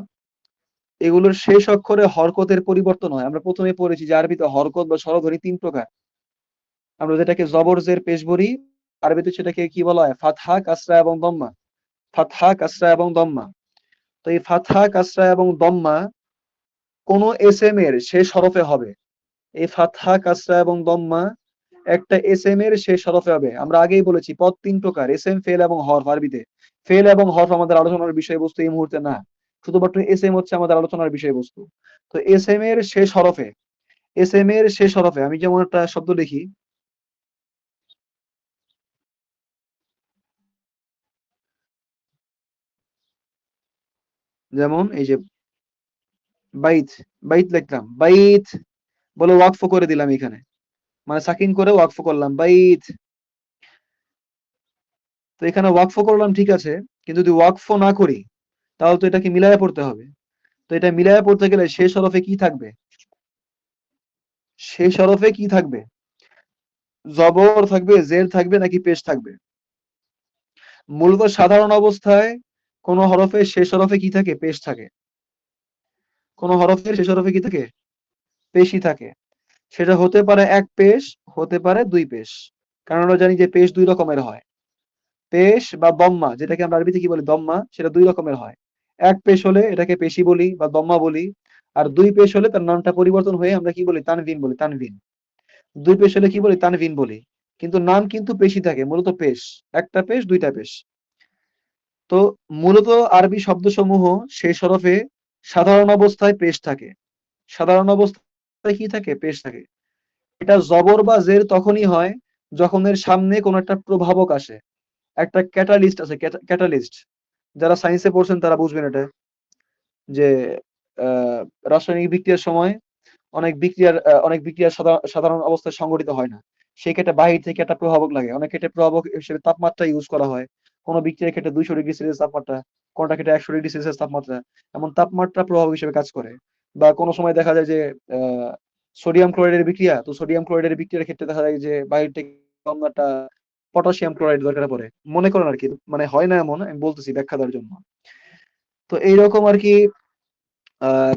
এগুলোর শেষ অক্ষরে হরকতের পরিবর্তন হয়। আমরা প্রথমে পড়েছি যে আরবিতে হরকত বা স্বরধ্বনি ৩ প্রকার। আমরা যেটাকে জবর জের পেশ বলি, আরবিতে সেটাকে কি বলা হয়? ফাতহা, কাসরা এবং দম্মা। ফাতহা, কাসরা এবং দম্মা। তো এই ফাতহা, কাসরা এবং দম্মা কোন এসএম এর শেষ হরফে হবে। এই ফাতহা, কাসরা এবং দম্মা একটা এসএম এর শেষ হরফে হবে। আমরা আগেই বলেছি পদ ৩ প্রকার, এসএম, ফেল এবং হরফ আরবিতে। ফেল এবং হরফ আমাদের আলোচনার বিষয়বস্তু এই মুহূর্তে না। শুধুমাত্র এসএম হচ্ছে আমাদের আলোচনার বিষয়বস্তু। তো এসএম এর শেষ হরফে, এসএম এর শেষ হরফে আমি যেমন একটা শব্দ লিখি, যেমন এই যে বাইত, বাইত লিখলাম। বাইত বলে ওয়াকফ করে দিলাম এখানে। মানে সাকিন করে ওয়াকফ করলাম বাইত। তো এখানে ওয়াকফ করলাম ঠিক আছে, কিন্তু যদি ওয়াকফ না করি তাহলে তো এটাকে মিলায়া পড়তে হবে। তো এটা মিলায়া পড়তে গেলে শেষ হরফে কি থাকবে? শেষ হরফে কি থাকবে? জবর থাকবে, জের থাকবে নাকি পেশ থাকবে? মূলত সাধারণ অবস্থায় কোন হরফের শেষ হরফে কি থাকে? পেশ থাকে। কোন হরফের শেষ হরফে কি থাকে? পেশই থাকে। সেটা হতে পারে এক পেশ, হতে পারে দুই পেশ। কারণ আমরা জানি যে পেশ দুই রকমের হয়। পেশ বা দম্মা, যেটাকে আমরা আরবিতে কি বলি? দম্মা, সেটা দুই রকমের হয়। এক পেশ হলে এটাকে পেশি বলি বা দম্মা বলি। আর দুই পেশ হলে তার নামটা পরিবর্তন হয়ে আমরা কি বলি? তানভিন বলি, তানভিন। দুই পেশ হলে কি বলি? তানভিন বলি। কিন্তু নাম কিন্তু পেশই থাকে, মূলত পেশ। একটা পেশ, দুইটা পেশ। তো মূলত আরবি শব্দসমূহ শেষ হরফে সাধারণ অবস্থায় পেশ থাকে। সাধারণ অবস্থায় কি থাকে? পেশ থাকে। এটা জবর বা জের তখনই হয় যখন এর সামনে কোন একটা প্রভাবক আসে। একটা ক্যাটালিস্ট আছে, ক্যাটালিস্ট। যারা সায়েন্সে পড়ছেন তারা বুঝবেন এটা। যে আহ, রাসায়নিক বিক্রিয়ার সময় অনেক বিক্রিয়া সাধারণ অবস্থায় সংঘটিত হয় না। সেই ক্ষেত্রে বাহির থেকে একটা প্রভাবক লাগে। অনেক ক্ষেত্রে প্রভাবক হিসেবে তাপমাত্রা ইউজ করা হয়। কোনো বিক্রিয়ার ক্ষেত্রে 200 ডিগ্রি সেলসিয়াস তাপমাত্রা, কোনটা ক্ষেত্রে 100 ডিগ্রি সেলসিয়াস তাপমাত্রা, এমন তাপমাত্রা প্রভাবক হিসেবে কাজ করে। বা কোনো সময় দেখা যায় যে আহ সোডিয়াম ক্লোরাইডের বিক্রিয়া, তো সোডিয়াম ক্লোরাইডের বিক্রিয়ার ক্ষেত্রে দেখা যায় যে বাহির থেকে অন্য একটা পটাশিয়াম ক্লোরাইড দরকার পড়ে। মনে করেন আর কি, মানে হয় না এমন, আমি বলতেছি ব্যাখ্যা দেওয়ার জন্য। তো এইরকম আর কি আহ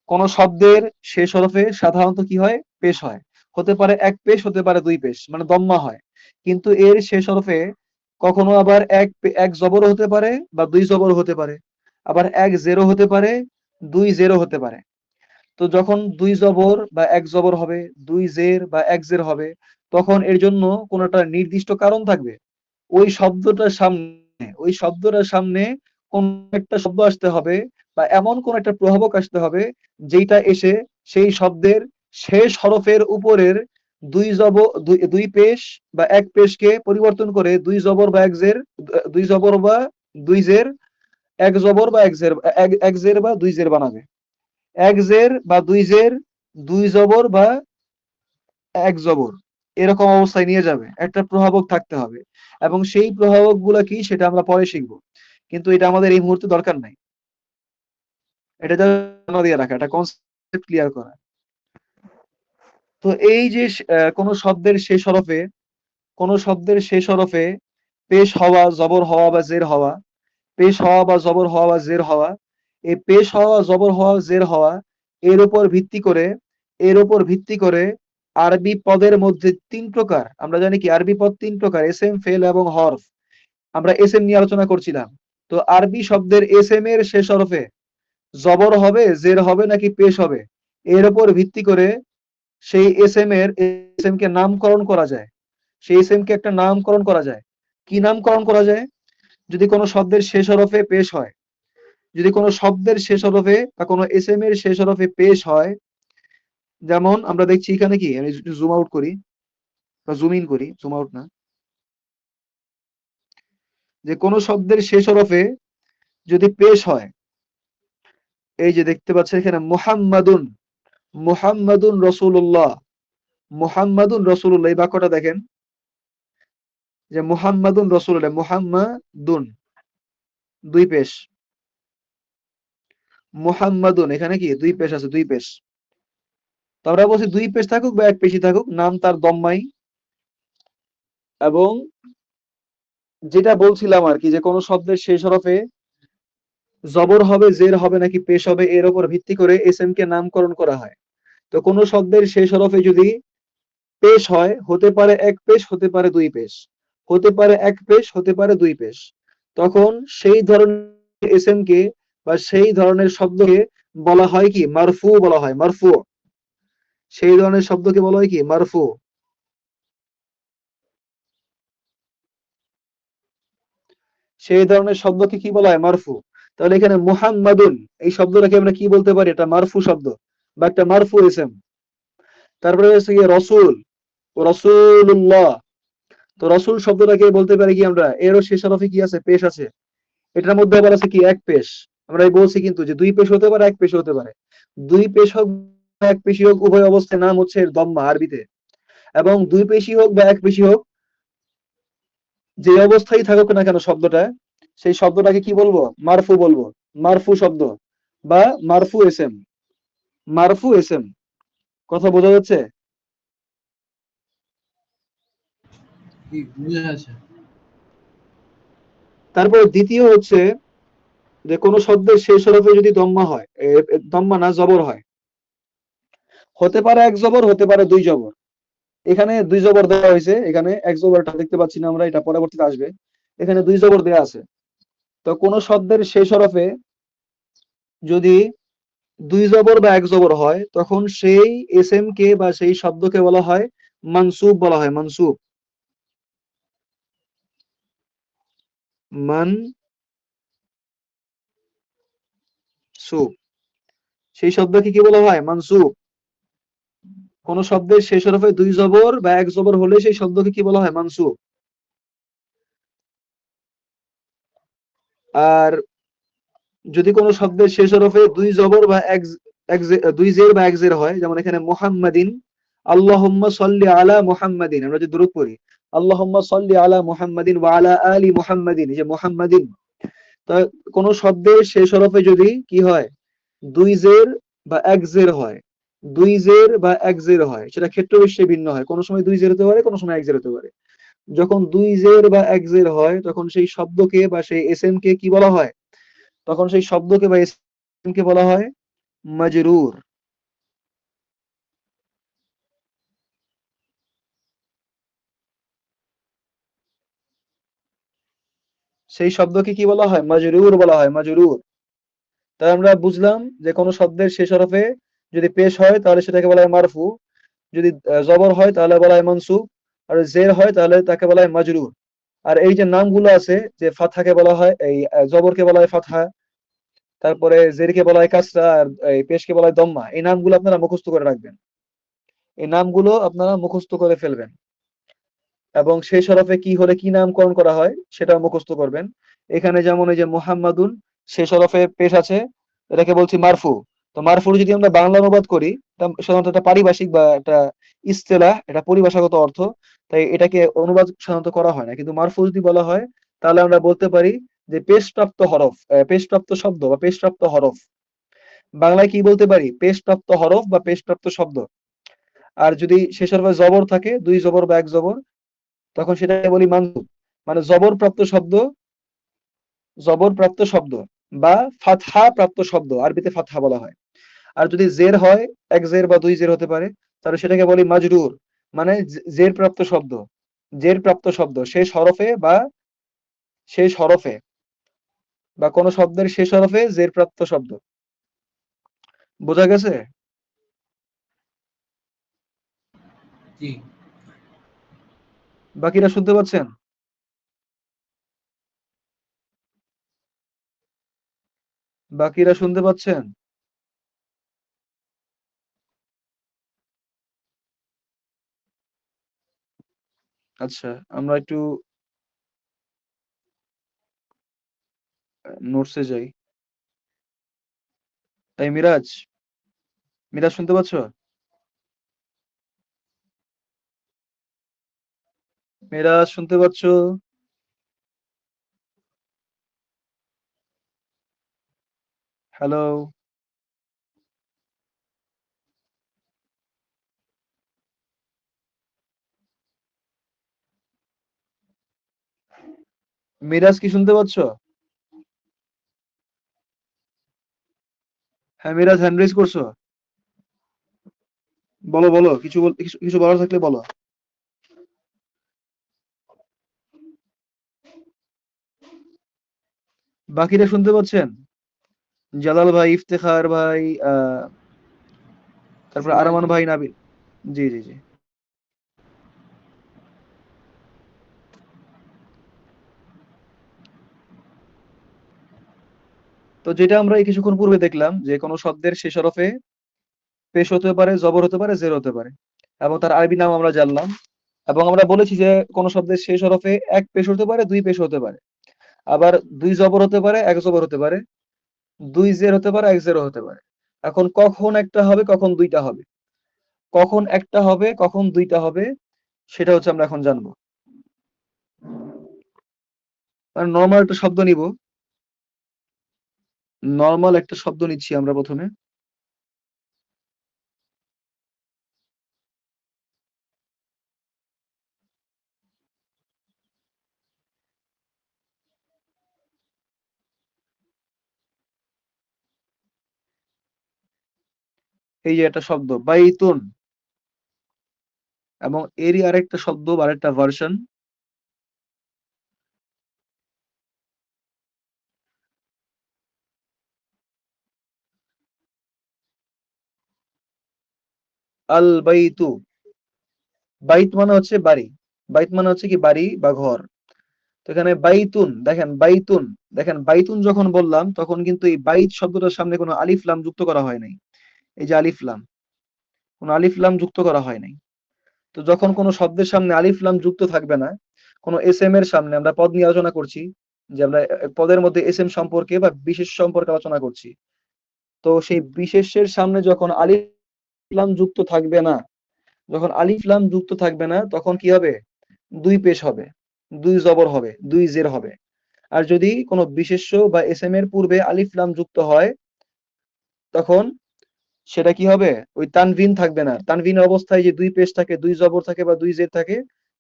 কোন শব্দের শেষ হরফে সাধারণত কি হয়? পেশ হয়। হতে পারে এক পেশ, হতে পারে দুই পেশ, মানে দম্মা হয়। কিন্তু এর শেষ হরফে কখনো আবার এক জবর হতে পারে বা দুই জবর হতে পারে। আবার এক জেরো হতে পারে, দুই জেরো হতে পারে। তো যখন দুই জবর বা এক জবর হবে, দুই জের বা এক জের হবে, তখন এর জন্য কোন একটা নির্দিষ্ট কারণ থাকবে। ওই শব্দটার সামনে কোন একটা শব্দ আসতে হবে বা এমন কোন একটা প্রভাবক আসতে হবে যেটা এসে সেই শব্দের শেষ হরফের উপরের দুই পেশ বা এক পেশকে পরিবর্তন করে দুই জবর বা দুই জের, এক জবর বা এক জের বা দুই জের বানাবে। এক জের বা দুই জের, দুই জবর বা এক জবর, এরকম অবস্থায় নিয়ে যাবে। একটা প্রভাবক থাকতে হবে। এবং সেই প্রভাবক গুলা কি সেটা আমরা পরে শিখবো। কিন্তু এটা আমাদের এই মুহূর্তে দরকার নাই। এটা জানা দিয়ে রাখা, এটা কনসেপ্ট ক্লিয়ার করা। তো এই যে কোন শব্দের শেষ হরফে পেশ হওয়া, জবর হওয়া বা জের হওয়া, পেশ হওয়া বা জবর হওয়া বা জের হওয়া, এই পেশ হওয়া, জবর হওয়া, জের হওয়া, এর উপর ভিত্তি করে এর উপর ভিত্তি করে আরবি পদের মধ্যে ৩ প্রকার। আমরা জানি কি আরবি পদ ৩ প্রকার: এসএম, ফেল এবং হরফ। আমরা এসএম নিয়ে আলোচনা করছিলাম। তো আরবি শব্দের এসএম এর শেষ হরফে জবর হবে, জের হবে নাকি পেশ হবে, এর উপর ভিত্তি করে সেই এসএম কে নামকরণ করা যায়। সেই এসএম কে একটা নামকরণ করা যায়। কি নামকরণ করা যায়? যদি কোনো শব্দের শেষ হরফে পেশ হয়, যদি কোনো শব্দের শেষ হরফে বা কোনো এসএম এর শেষ হরফে পেশ হয়, যেমন আমরা দেখছি এখানে কি, আমি জুম আউট করি বা জুম ইন করি, জুম আউট না, যে কোনো শব্দের শেষ হরফে যদি পেশ হয়, এই যে দেখতে পাচ্ছেন এখানে মুহাম্মাদুন, মুহাম্মাদুন রসুল্লাহ, মুহাম্মাদুন রসুল্লাহ, এই বাক্যটা দেখেন যে মুহাম্মাদুন রসুল্লাহ, মুহাম্মাদুন দুই পেশ, মুহাম্মাদুন এখানে কি দুই পেশ আছে, দুই পেশ। তো আমরা বলছি দুই পেশ থাকুক বা এক পেশই থাকুক, নাম তার দম্মাই। এবং যেটা বলছিলাম আর কি, যে কোনো শব্দের শেষ হরফে জবর হবে, জের হবে নাকি পেশ হবে, এর উপর ভিত্তি করে এসএম কে নামকরণ করা হয়। তো কোনো শব্দের শেষ হরফে যদি পেশ হয়, হতে পারে এক পেশ, হতে পারে দুই পেশ, হতে পারে এক পেশ, হতে পারে দুই পেশ, তখন সেই ধরনের এসএম কে বা সেই ধরনের শব্দকে বলা হয় কি, মারফু বলা হয়, মারফু। সেই ধরনের শব্দকে বলা হয় কি, মারফু। সেই ধরনের শব্দকে কি বলা হয়, মারফু। তাহলে এখানে মুহাম্মাদুন, এই শব্দটাকে আমরা কি বলতে পারি, এটা মারফু শব্দ বা একটা মারফু ইসম। তারপরে হচ্ছে গিয়ে রসুল, ও রসুল্লাহ। তো রসুল শব্দটাকে বলতে পারি কি আমরা, এরও শেষ হরফে কি আছে, পেশ আছে। এটার মধ্যে আবার আছে কি, এক পেশ। আমরা এই বলছি কিন্তু যে দুই পেশ হতে পারে, এক পেশ হতে পারে। দুই পেশ হোক বা এক পেশি হোক, উভয় অবস্থায় নাম হচ্ছে দম্মা আরবিতে। এবং দুই পেশি হোক বা এক পেশি হোক, যে অবস্থায় থাকুক না কেন শব্দটা, সেই শব্দটাকে কি বলবো, মারফু বলবো। মারফু শব্দ বা মারফু এসএম, মারফু এসএম। কথা বোঝা যাচ্ছে? কি বুঝা আছে? তারপরে দ্বিতীয় হচ্ছে যে কোনো শব্দের শেষ হরফে যদি দম্মা হয়, দম্মা না জবর হয়, হতে পারে এক জবর, হতে পারে দুই জবর। এখানে দুই জবর দেওয়া হয়েছে, এখানে এক জবরটা দেখতে পাচ্ছি না আমরা, এটা পরবর্তীতে আসবে। এখানে দুই জবর দেওয়া আছে। তো কোন শব্দের শেষ হরফে যদি দুই জবর বা এক জবর হয়, তখন সেই এসএম কে বা সেই শব্দকে বলা হয় মানসুব, বলা হয় মানসুব। মানসুব, সেই শব্দকে কি বলা হয়, মানসুব। কোন শব্দের শেষ হরফে দুই জবর বা এক জবর হলে সেই শব্দকে কি বলা হয়, মানসুব। আর যদি কোনো শব্দের শেষ হরফে দুই জবর বা দুই জের বা এক জের হয়, যেমন এখানে মুহাম্মাদিন, আল্লাহুম্মা সাল্লি আলা মুহাম্মাদিন, আমরা যে দরুদ পড়ি, আল্লাহুম্মা সাল্লি আলা মুহাম্মাদিন ওয়া আলা আলি মুহাম্মাদিন, এই যে মুহাম্মাদিন। তো কোন শব্দের শেষ হরফে যদি কি হয়, দুই জের বা এক জের হয়, দুই জের বা এক জের হয়, সেটা ক্ষেত্র বিশেষে ভিন্ন হয়। কোন সময় দুই জের হতে পারে, কোন সময় এক জের হতে পারে। যখন দুই জের বা এক জের হয়, তখন সেই শব্দকে বা সেই এসএম কে কি বলা হয়, তখন সেই শব্দকে বা ইসমকে বলা হয় মাজরুর। সেই শব্দকে কি বলা হয়, মাজরুর বলা হয়, মাজরুর। তাই আমরা বুঝলাম যে কোন শব্দের শেষ হরফে যদি পেশ হয়, তাহলে সেটাকে বলা হয় মারফু। যদি জবর হয় তাহলে বলা হয় মানসুব। আর জের হয় তাহলে তাকে বলা হয় মাজরুর। আর এই যে নামগুলো আছে, যে ফাতহাকে বলা হয়, এই জবরকে বলা হয় ফাতহা, তারপরে জেরকে বলা হয় কাসরা, আর এই পেশকে বলা হয় দম্মা, এই নামগুলো আপনারা মুখস্থ করে রাখবেন। এই নামগুলো আপনারা মুখস্থ করে ফেলবেন। এবং শেষ হরফে কি হলে কি নামকরণ করা হয় সেটাও মুখস্থ করবেন। এখানে যেমন এই যে মুহাম্মাদুন, শেষ হরফে পেশ আছে, এটাকে বলছি মারফু। তো মারফুর যদি আমরা বাংলা অনুবাদ করি, তা সাধারণত এটা পারিভাষিক বা একটা ইস্তেলাহ, এটা পরিভাষাগত অর্থ। তাই এটাকে অনুবাদ সাধারণত করা হয় না, কিন্তু মারফু যদি বলা হয়, তাহলে আমরা বলতে পারি যে পেশপ্রাপ্ত হরফ, পেশপ্রাপ্ত শব্দ বা পেশপ্রাপ্ত হরফ। বাংলায় কি বলতে পারি, পেশপ্রাপ্ত হরফ বা পেশপ্রাপ্ত শব্দ। আর যদি শেষ হরফে জবর থাকে, দুই জবর বা এক জবর, তখন সেটাকে বলি মানসুব। মানে জবরপ্রাপ্ত শব্দ, জবরপ্রাপ্ত শব্দ বা ফাতহা প্রাপ্ত শব্দ, আরবিতে ফাতহা বলা হয়। আর যদি জের হয়, এক জের বা দুই জের হতে পারে, তাহলে সেটাকে বলি মাজরুর। মানে জের প্রাপ্ত শব্দ, জের প্রাপ্ত শব্দ শেষ হরফে বা শেষ হরফে, বা কোন শব্দের শেষ হরফে জের প্রাপ্ত শব্দ। বোঝা গেছে? জি। বাকিরা শুনতে পাচ্ছেন? বাকিরা শুনতে পাচ্ছেন? আচ্ছা, আমরা একটু নোটসে যাই। তাই মিরাজ, মিরাজ শুনতে পাচ্ছ? মিরাজ শুনতে পাচ্ছ? হ্যালো? মিরাজ কি শুনতে পাচ্ছ? হ্যাঁ মিরাজ, হ্যান্ড রেজ করছো? বলো বলো, কিছু বলার থাকলে বলো। বাকিরা শুনতে পাচ্ছেন? জালাল ভাই, ইফতেখার ভাই, তারপর সবাই আরমান জি। ভাই, নাবিল। জি জি জি। তো যেটা আমরা এই কিছুক্ষণ পূর্বে দেখলাম যে কোনো শব্দের শেষ হরফে পেশ হতে পারে, জবর হতে পারে, জের হতে পারে, এবং তার আরবি নাম আমরা জানলাম। এবং আমরা বলেছি যে কোনো শব্দের শেষ হরফে এক পেশ হতে পারে, দুই পেশ হতে পারে, আবার দুই জবর হতে পারে, এক জবর হতে পারে, দুই জের হতে পারে, এক জেরও হতে পারে। এখন কখন একটা হবে, কখন দুইটা হবে, কখন একটা হবে, কখন দুইটা হবে, সেটা হচ্ছে আমরা এখন জানবো। নর্মাল একটা শব্দ নিব। নর্মাল একটা শব্দ নিচ্ছি আমরা প্রথমে। এই যে একটা শব্দ বাইতুন, এবং এরই আরেকটা শব্দ বা আরেকটা ভার্সন আল বাইতু। বাইত মানে হচ্ছে বাড়ি। বাইত মানে হচ্ছে কি বাড়ি বা ঘর। তো এখানে বাইতুন, দেখেন বাইতুন, দেখেন বাইতুন যখন বললাম তখন কিন্তু এই বাইত শব্দটার সামনে কোনো আলিফ লাম যুক্ত করা হয় নাই। এই যে আলিফ লাম, কোনো আলিফ লাম যুক্ত করা হয় নাই। তো যখন কোনো শব্দের সামনে আলিফ লাম যুক্ত থাকবে না, কোনো এস এম এর সামনে, আমরা পদ নিয়ে আলোচনা করছি যে আমরা পদের মধ্যে এস এম সম্পর্কে বা বিশেষ সম্পর্কে আলোচনা করছি। তো সেই বিশেষের সামনে যখন আলিফ লাম যুক্ত থাকবে না, যখন আলিফ লাম যুক্ত থাকবে না, তখন কি হবে? দুই পেশ হবে, দুই জবর হবে, দুই জের হবে। আর যদি কোনো বিশেষ্য বা এস এম এর পূর্বে আলিফ লাম যুক্ত হয়, তখন সেটা কি হবে? ওই তানভিন থাকবে না। তানভিন অবস্থায় যে দুই পেশ থাকে, দুই জবর থাকে বা দুই জের থাকে,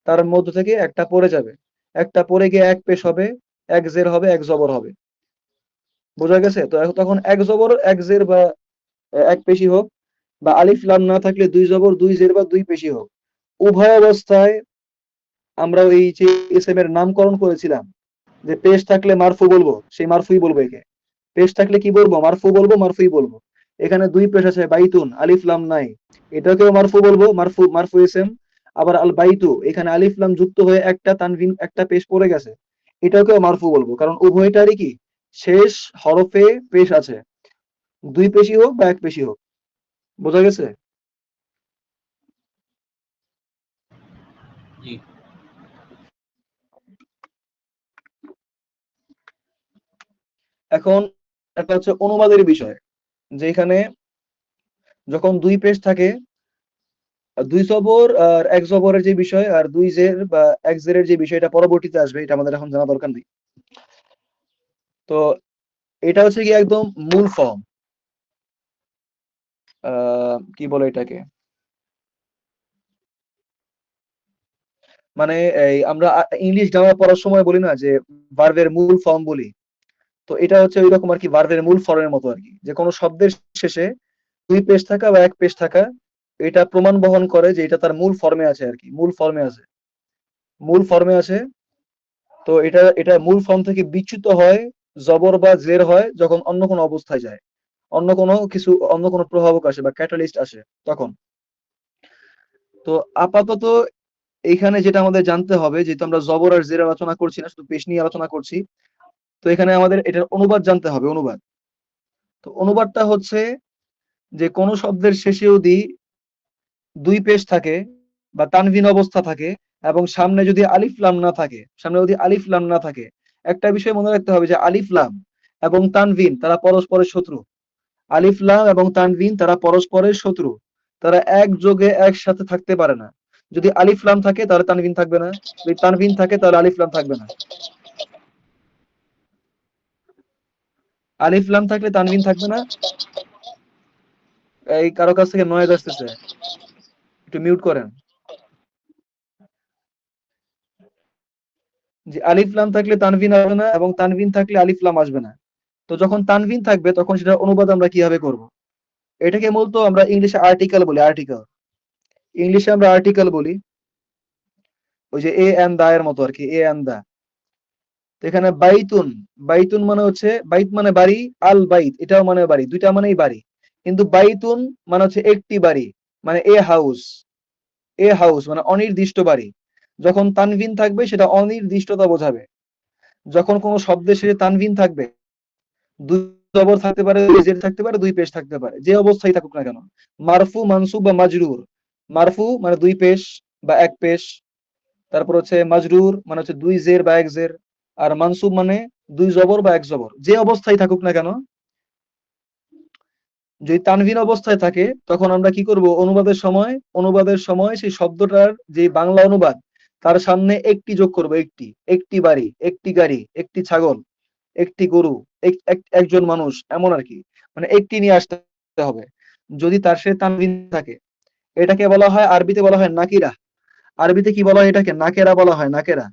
তার মধ্য থেকে একটা পড়ে যাবে। একটা পড়ে গিয়ে এক পেশ হবে, এক জের হবে, এক জবর হবে। বোঝা গেছে? তো তখন এক জবর, এক জের বা এক পেশি হোক, বা আলিফ লাম না থাকলে দুই জবর, দুই জের বা দুই পেশি হোক, উভয় অবস্থায় আমরা ওই যে ইসেম এর নামকরণ করেছিলাম যে পেশ থাকলে মারফু বলবো, সেই মারফুই বলবো একে। পেশ থাকলে কি বলবো? মারফু বলবো, মারফুই বলবো। এখানে দুই পেশ আছে, বাইতুন, আলিফ লাম নাই, এটাকেও মারফু বলবো, মারফু মারফু ইসেম। আবার আল বাইতু, এখানে আলিফ লাম যুক্ত হয়ে একটা তানভিন, একটা পেশ পড়ে গেছে, এটাকেও মারফু বলবো, কারণ উভয়টারই কি শেষ হরফে পেশ আছে, দুই পেশি হোক বা এক পেশি হোক। বোঝা গেছে? জি। এখন একটা হচ্ছে অনুবাদের বিষয়, যে এখানে যখন দুই পেশ থাকে, দুই জবর আর এক জবরের যে বিষয়, আর দুই জের বা এক জেরের যে বিষয়টা পরবর্তীতে আসবে, এটা আমাদের এখন জানা দরকার নেই। তো এটা হচ্ছে কি একদম মূল ফর্ম, কি বলে এটাকে, মানে এই আমরা ইংলিশ গ্রামার পড়ার সময় বলি না যে ভার্বের মূল ফর্ম বলি, তো এটা হচ্ছে ওই রকম আর কি, ভার্বের মূল ফর্মের মতো আর কি, যে কোনো শব্দের শেষে দুই পেশ থাকা বা এক পেশ থাকা, এটা প্রমাণ বহন করে যে এটা তার মূল ফর্মে আছে আর কি, মূল ফর্মে আছে, মূল ফর্মে আছে। তো এটা মূল ফর্ম থেকে বিচ্যুত হয়, জবর বা জের হয় যখন অন্য কোনো অবস্থায় যায়, অন্য কোনো কিছু, অন্য কোনো প্রভাবক আসে বা ক্যাটালিস্ট আসে তখন। তো আপাতত এইখানে যেটা আমাদের জানতে হবে, যেহেতু আমরা জবর আর জের আলোচনা করছি না, শুধু পেশ নিয়ে আলোচনা করছি, তো এখানে আমাদের এটার অনুবাদ জানতে হবে, অনুবাদ। তো অনুবাদটা হচ্ছে যে কোনো শব্দের শেষে যদি দুই পেশ থাকে বা তানভিন অবস্থা থাকে, এবং সামনে যদি আলিফ লাম না থাকে, সামনে যদি আলিফ লাম না থাকে, একটা বিষয় মনে রাখতে হবে যে আলিফ লাম এবং তানভিন তারা পরস্পরের শত্রু। আলিফ লাম এবং তানভিন তারা পরস্পরের শত্রু, তারা একযোগে একসাথে থাকতে পারে না। যদি আলিফ লাম থাকে তাহলে তানভিন থাকবে না, যদি তানভিন থাকে তাহলে আলিফ লাম থাকবে না। আলিফ লাম থাকলে তানভিন থাকবে না। এই কারো কাছ থেকে নয়েজ আসতেছে, একটু মিউট করেন। যে আলিফ লাম থাকলে তানভিন আসবে না এবং তানভিন থাকলে আলিফ লাম আসবে না। তো যখন তানভিন থাকবে তখন সেটা অনুবাদ আমরা কিভাবে করব? এটাকে মূলত আমরা ইংলিশে আর্টিকেল বলি, আর্টিকেল। ইংলিশে আমরা আর্টিকেল বলি, ওই যে এ এন্ড দা এর মতো আরকি, এ এন্ড দা। তো এখানে বাইতুন, বাইতুন মানে হচ্ছে বাইত মানে বাড়ি, আল বাইত এটাও মানে বাড়ি, দুইটা মানেই বাড়ি। কিন্তু বাইতুন মানে হচ্ছে একটি বাড়ি, মানে এ হাউস, এ হাউস মানে অনির্দিষ্ট বাড়ি। যখন তানভিন থাকবে সেটা অনির্দিষ্টতা বোঝাবে। যখন কোনো শব্দের শেষে তানভিন থাকবে, দুই জবর থাকতে পারে, দুই জের থাকতে পারে, দুই পেশ থাকতে পারে, যে অবস্থায় থাকুক না কেন। মারফু, মানসুব বা মাজরুর। মারফু মানে দুই পেশ বা এক পেশ, তারপর হচ্ছে মাজরুর মানে হচ্ছে দুই জের বা এক জের, আর মানসুব মানে দুই জবর বা এক জবর, যে অবস্থায় থাকুক না কেন। যদি তানভিন অবস্থায় থাকে তখন আমরা কি করব, অনুবাদের সময় সেই শব্দটার যে বাংলা অনুবাদ তার সামনে একটি যোগ করব, একটি, একটি বাড়ি, একটি গাড়ি, একটি ছাগল, একটি গরু, একজন মানুষ, এমন আর কি। মানে একটি নিয়ে আসতে হবে যদি তার সাথে তানভিন থাকে। এটাকে বলা হয়, আরবিতে বলা হয় নাকিরা। আরবিতে কি বলা হয় এটাকে? নাকেরা বলা হয়, নাকেরা।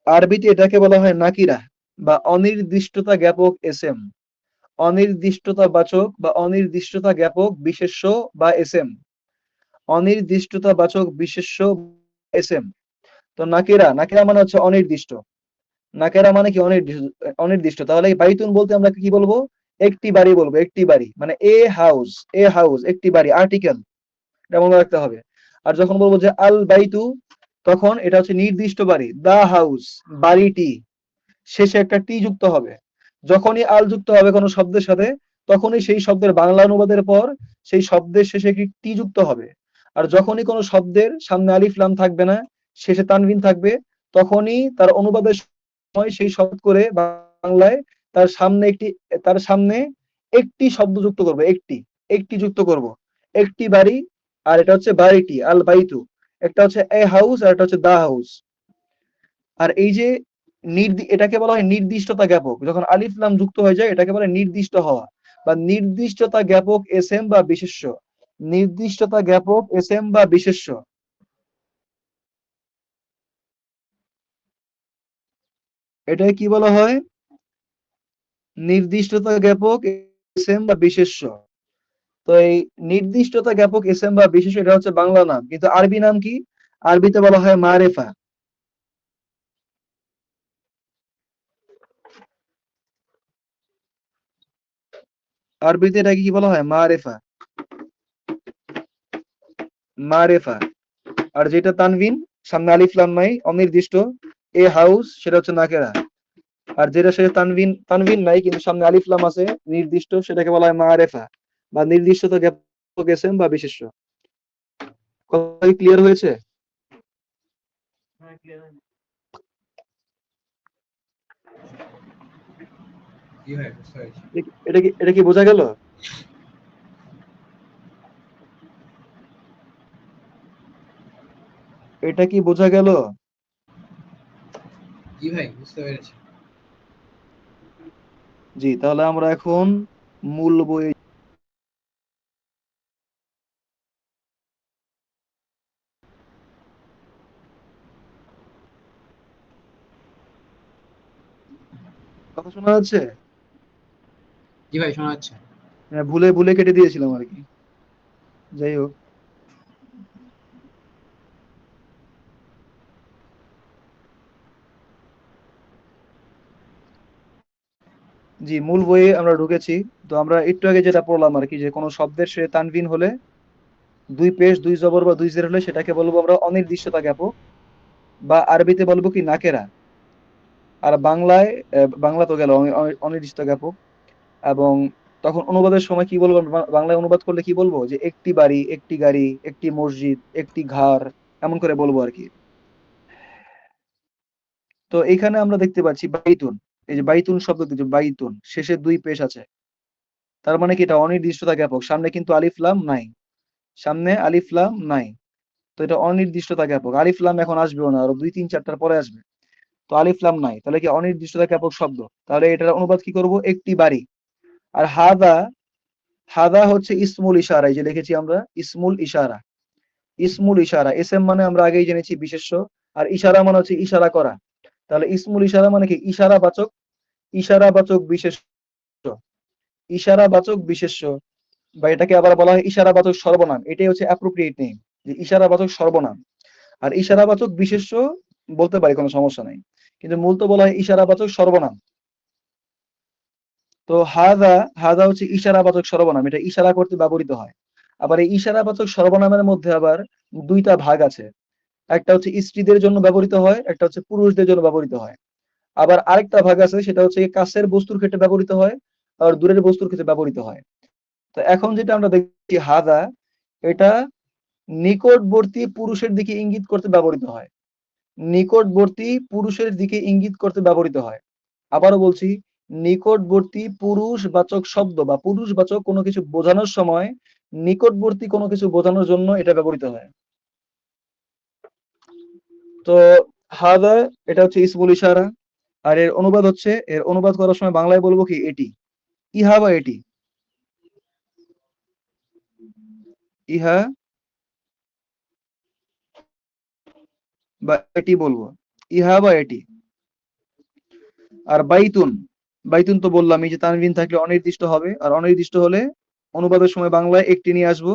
আরবিতে এটাকে বলা হয় নাকিরা বা অনির্দিষ্টতা জ্ঞাপক এসএম, অনির্দিষ্টতা বাচক বা অনির্দিষ্টতা জ্ঞাপক বিশেষ্য বা এসএম, অনির্দিষ্টতা বাচক বিশেষ্য এসএম। তো নাকিরা, নাকিরা মানে হচ্ছে অনির্দিষ্ট। নাকেরা মানে কি? অনির্দিষ্ট, অনির্দিষ্ট। তাহলে এই বাইতুন বলতে আমরা কি বলবো? একটি বাড়ি বলবো, একটি বাড়ি মানে এ হাউস, এ হাউস একটি বাড়ি, আর্টিকেল, এটা মনে রাখতে হবে। আর যখন বলবো যে আল বাইতু, তখন এটা হচ্ছে নির্দিষ্ট বাড়ি, দা হাউস বাড়িটি, শেষে একটা টি যুক্ত হবে। যখনই আল যুক্ত হবে কোনো শব্দের সাথে, তখনই সেই শব্দের বাংলা অনুবাদের পর সেই শব্দের শেষে একটি টি যুক্ত হবে। আর যখনই কোনো শব্দের সামনে আলিফ লাম থাকবে না, শেষে তানভিন থাকবে, তখনই তার অনুবাদের সময় সেই শব্দ করে বাংলায় তার সামনে একটি, তার সামনে একটি শব্দ যুক্ত করব, একটি, একটি যুক্ত করব, একটি বাড়ি। আর এটা হচ্ছে বাড়িটি, আল বাইতু। একটা হচ্ছে এ হাউস আর একটা হচ্ছে দা হাউস। আর এই যে এটাকে বলা হয় নির্দিষ্টতা জ্ঞাপক। যখন আলিফ লাম যুক্ত হয়ে যায় এটাকে বলে নির্দিষ্ট হওয়া বা নির্দিষ্টতা জ্ঞাপক এসএম বা বিশেষ্য। নির্দিষ্টতা জ্ঞাপক এসএম বা বিশেষ্য, এটাকে কি বলা হয়? নির্দিষ্টতা জ্ঞাপক এসএম বা বিশেষ্য। তো এই নির্দিষ্টতা জ্ঞাপক এসএম বা বিশেষ্য এটা হচ্ছে বাংলা নাম, কিন্তু আরবি নাম কি? আরবিতে বলা হয় মারেফা। আরবিতে এটাকে কি বলা হয়? মারেফা, মারেফা। আর যেটা তানভিন, সামনে আলিফ লাম নাই, অনির্দিষ্ট, এ হাউস, সেটা হচ্ছে নাকেরা। আর যেটা সে তানভিন, তানভিন নাই কিন্তু সামনে আলিফ লাম আছে, নির্দিষ্ট, সেটাকে বলা হয় মারেফা বা নির্দিষ্টতা জ্ঞাপক এসএম বা বিশেষ্য। কথা কি ক্লিয়ার হয়েছে? কি হয় বুঝতে পেরেছি। এটা কি বোঝা গেল? এটা কি বোঝা গেল? জি ভাই বুঝতে পেরেছি। জি, তাহলে আমরা এখন মূল বই। কথা শোনা যাচ্ছে? জি ভাই শোনা যাচ্ছে। হ্যাঁ, ভুলে ভুলে কেটে দিয়েছিলাম আর কি। যাই হোক, জি মূল বইয়ে আমরা ঢুকেছি। তো আমরা একটু আগে যেটা পড়লাম আর কি, যে কোনো শব্দের সে তানভিন হলে, দুই পেশ, দুই জবর বা দুই জের হলে সেটাকে বলবো আমরা অনির্দিষ্টতা জ্ঞাপক বা আরবিতে বলবো কি নাকেরা। আর বাংলায়, বাংলা তো গেল অনির্দিষ্ট জ্ঞাপক। এবং তখন অনুবাদের সময় কি বলবো? বাংলায় অনুবাদ করলে কি বলবো? যে একটি বাড়ি, একটি গাড়ি, একটি মসজিদ, একটি ঘর, এমন করে বলবো আর কি। তো এখানে আমরা দেখতে পাচ্ছি বাইতুন, এই যে বাইতুন শব্দ, যে বাইতুন শেষে দুই পেশ আছে, তার মানে কি এটা অনির্দিষ্টতা জ্ঞাপক। সামনে কিন্তু আলিফ লাম নাই, সামনে আলিফ লাম নাই। তো এটা অনির্দিষ্টতা জ্ঞাপক, আলিফ লাম এখন আসবেও না, আরো দুই তিন চারটার পরে আসবে। তো আলিফ লাম নাই, তাহলে কি অনির্দিষ্টতা জ্ঞাপক শব্দ। তাহলে এটার অনুবাদ কি করব, একটি বাড়ি। আর হাদা, হাদা হচ্ছে ইসমুল ইশারা, এই যে লিখেছি আমরা ইসমুল ইশারা। ইসমুল ইশারা, এসএম মানে আমরা আগেই জেনেছি বিশেষ্য, আর ইশারা মানে হচ্ছে ইশারা করা। তাহলে ইসমুল ইশারা মানে কি, ইশারাবাচক, ইশারাবাচক বিশেষ্য, ইশারাবাচক বিশেষ্য, বা এটাকে আবার বলা হয় ইশারাবাচক সর্বনাম। এটাই হচ্ছে অ্যাপ্রোপ্রিয়েট নেম, যে ইশারাবাচক সর্বনাম। আর ইশারাবাচক বিশেষ্য বলতে পারি, কোনো সমস্যা নাই, কিন্তু মূলত বলা হয় ইশারাবাচক সর্বনাম। তো হাদা, হাদা হচ্ছে ইশারাবাচক সর্বনাম, এটা ইশারা করতে ব্যবহৃত হয়। আবার এই ইশারাবাচক সর্বনামের মধ্যে আবার দুইটা ভাগ আছে, একটা হচ্ছে স্ত্রীদের জন্য ব্যবহৃত হয়, একটা হচ্ছে পুরুষদের জন্য ব্যবহৃত হয়। আবার আরেকটা ভাগ আছে, সেটা হচ্ছে কাছের বস্তুর ক্ষেত্রে ব্যবহৃত হয়, আর দূরের বস্তুর ক্ষেত্রে ব্যবহৃত হয়। তো এখন যেটা আমরা দেখছি হাদা, এটা নিকটবর্তী পুরুষের দিকে ইঙ্গিত করতে ব্যবহৃত হয়, নিকটবর্তী পুরুষের দিকে ইঙ্গিত করতে ব্যবহৃত হয়। আবারও বলছি, নিকটবর্তী পুরুষবাচক শব্দ বা পুরুষবাচক কোনো কিছু বোঝানোর সময় নিকটবর্তী কোনো কিছু বোঝানোর জন্য এটা ব্যবহৃত হয়। তো হাদা, এটা হচ্ছে ইসমুল ইশারা। আর এর অনুবাদ হচ্ছে, এর অনুবাদ করার সময় বাংলায় বলবো কি, এটি, ইহা বা এটি, ইহা বা এটি বলবো, ইহা বা এটি। আর বাইতুন, বাইতুন তো বললাম এই যে তানভিন থাকলে অনির্দিষ্ট হবে, আর অনির্দিষ্ট হলে অনুবাদের সময় বাংলায় একটি নিয়ে আসবো,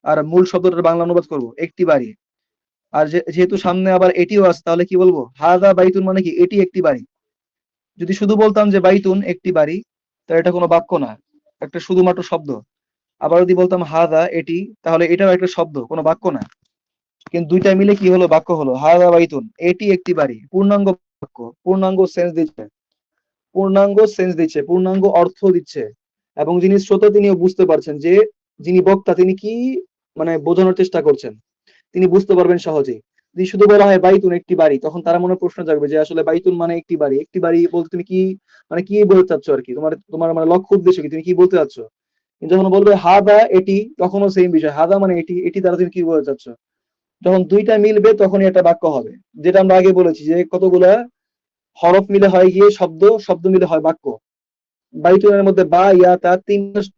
আর মূল শব্দটার বাংলা অনুবাদ করব একটি বাড়ি। আর যেহেতু সামনে আবার এটিও আছে, তাহলে কি বলবো, হাদা বাইতুন মানে কি, এটি একটি বাড়ি। যদি শুধু বলতাম যে বাইতুন একটি বাড়ি, তাহলে এটা কোনো বাক্য না, একটা শুধুমাত্র শব্দ। আবার যদি বলতাম হাদা এটি, তাহলে এটাও একটা শব্দ, কোনো বাক্য না। কিন্তু দুইটা মিলে কি হলো, বাক্য হলো। হাদা বাইতুন, এটি একটি বাড়ি, পূর্ণাঙ্গ বাক্য, পূর্ণাঙ্গ সেন্স দিচ্ছে, পূর্ণাঙ্গ সেন্স দিচ্ছে, পূর্ণাঙ্গ অর্থ দিচ্ছে। এবং যিনি শ্রোতা তিনিও বুঝতে পারছেন যে যিনি বক্তা তিনি কি মানে বোঝানোর চেষ্টা করছেন, তিনি বুঝতে পারবেন সহজেই। যদি শুধু বলা হয় বাইতুন একটি বাড়ি, তখন তারা মনে প্রশ্ন জাগবে যে আসলে বাইতুন মানে একটি বাড়ি, একটি বাড়ি বলতে তুমি কি মানে কি বলতে চাচ্ছ আর কি, তোমার তোমার মানে লক্ষ্য উদ্দেশ্য কি, তুমি কি বলতে চাচ্ছ। কিন্তু যখন বলবে হাদা এটি, তখনও সেম বিষয়, হাদা মানে এটি, এটি দ্বারা তুমি কি বলতে চাচ্ছ। যখন দুইটা মিলবে তখনই একটা বাক্য হবে। যেটা আমরা আগে বলেছি যে কতগুলা হরফ মিলে হয় গিয়ে শব্দ, শব্দ মিলে হয় বাক্য। বাইতুনের মধ্যে বা ইয়া তা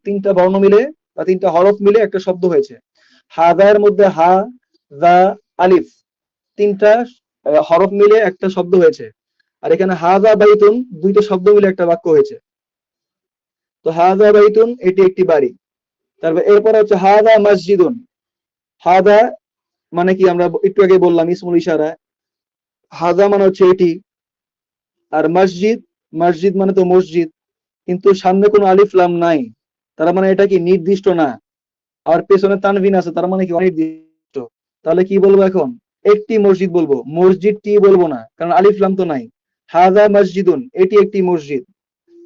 তিনটা বর্ণ মিলে বা তিনটা হরফ মিলে একটা শব্দ হয়েছে। হাদার মধ্যে হা, দা, আলিফ, তিনটা হরফ মিলে একটা শব্দ হয়েছে। আর এখানে হাদা বাইতুন, দুইটা শব্দ মিলে একটা বাক্য হয়েছে। তো হাদা বাইতুন, এটি একটি বাড়ি। তারপর এরপরে হচ্ছে হাদা মসজিদুন, হাদা মানে কি, আমরা একটু আগে বললাম ইসমুল ইশারা, হাদা মানে হচ্ছে এটি। আর মসজিদ, মসজিদ মানে তো মসজিদ, কিন্তু সামনে কোনো আলিফ লাম নাই, তার মানে এটা কি নির্দিষ্ট না। আর পেছনে তানভিন আছে, তার মানে কি অনির্দিষ্ট। তাহলে কি বলবো এখন, একটি মসজিদ বলবো, মসজিদটি বলবো না, কারণ আলিফ লাম তো নাই। হাদা মসজিদুন, এটি একটি মসজিদ।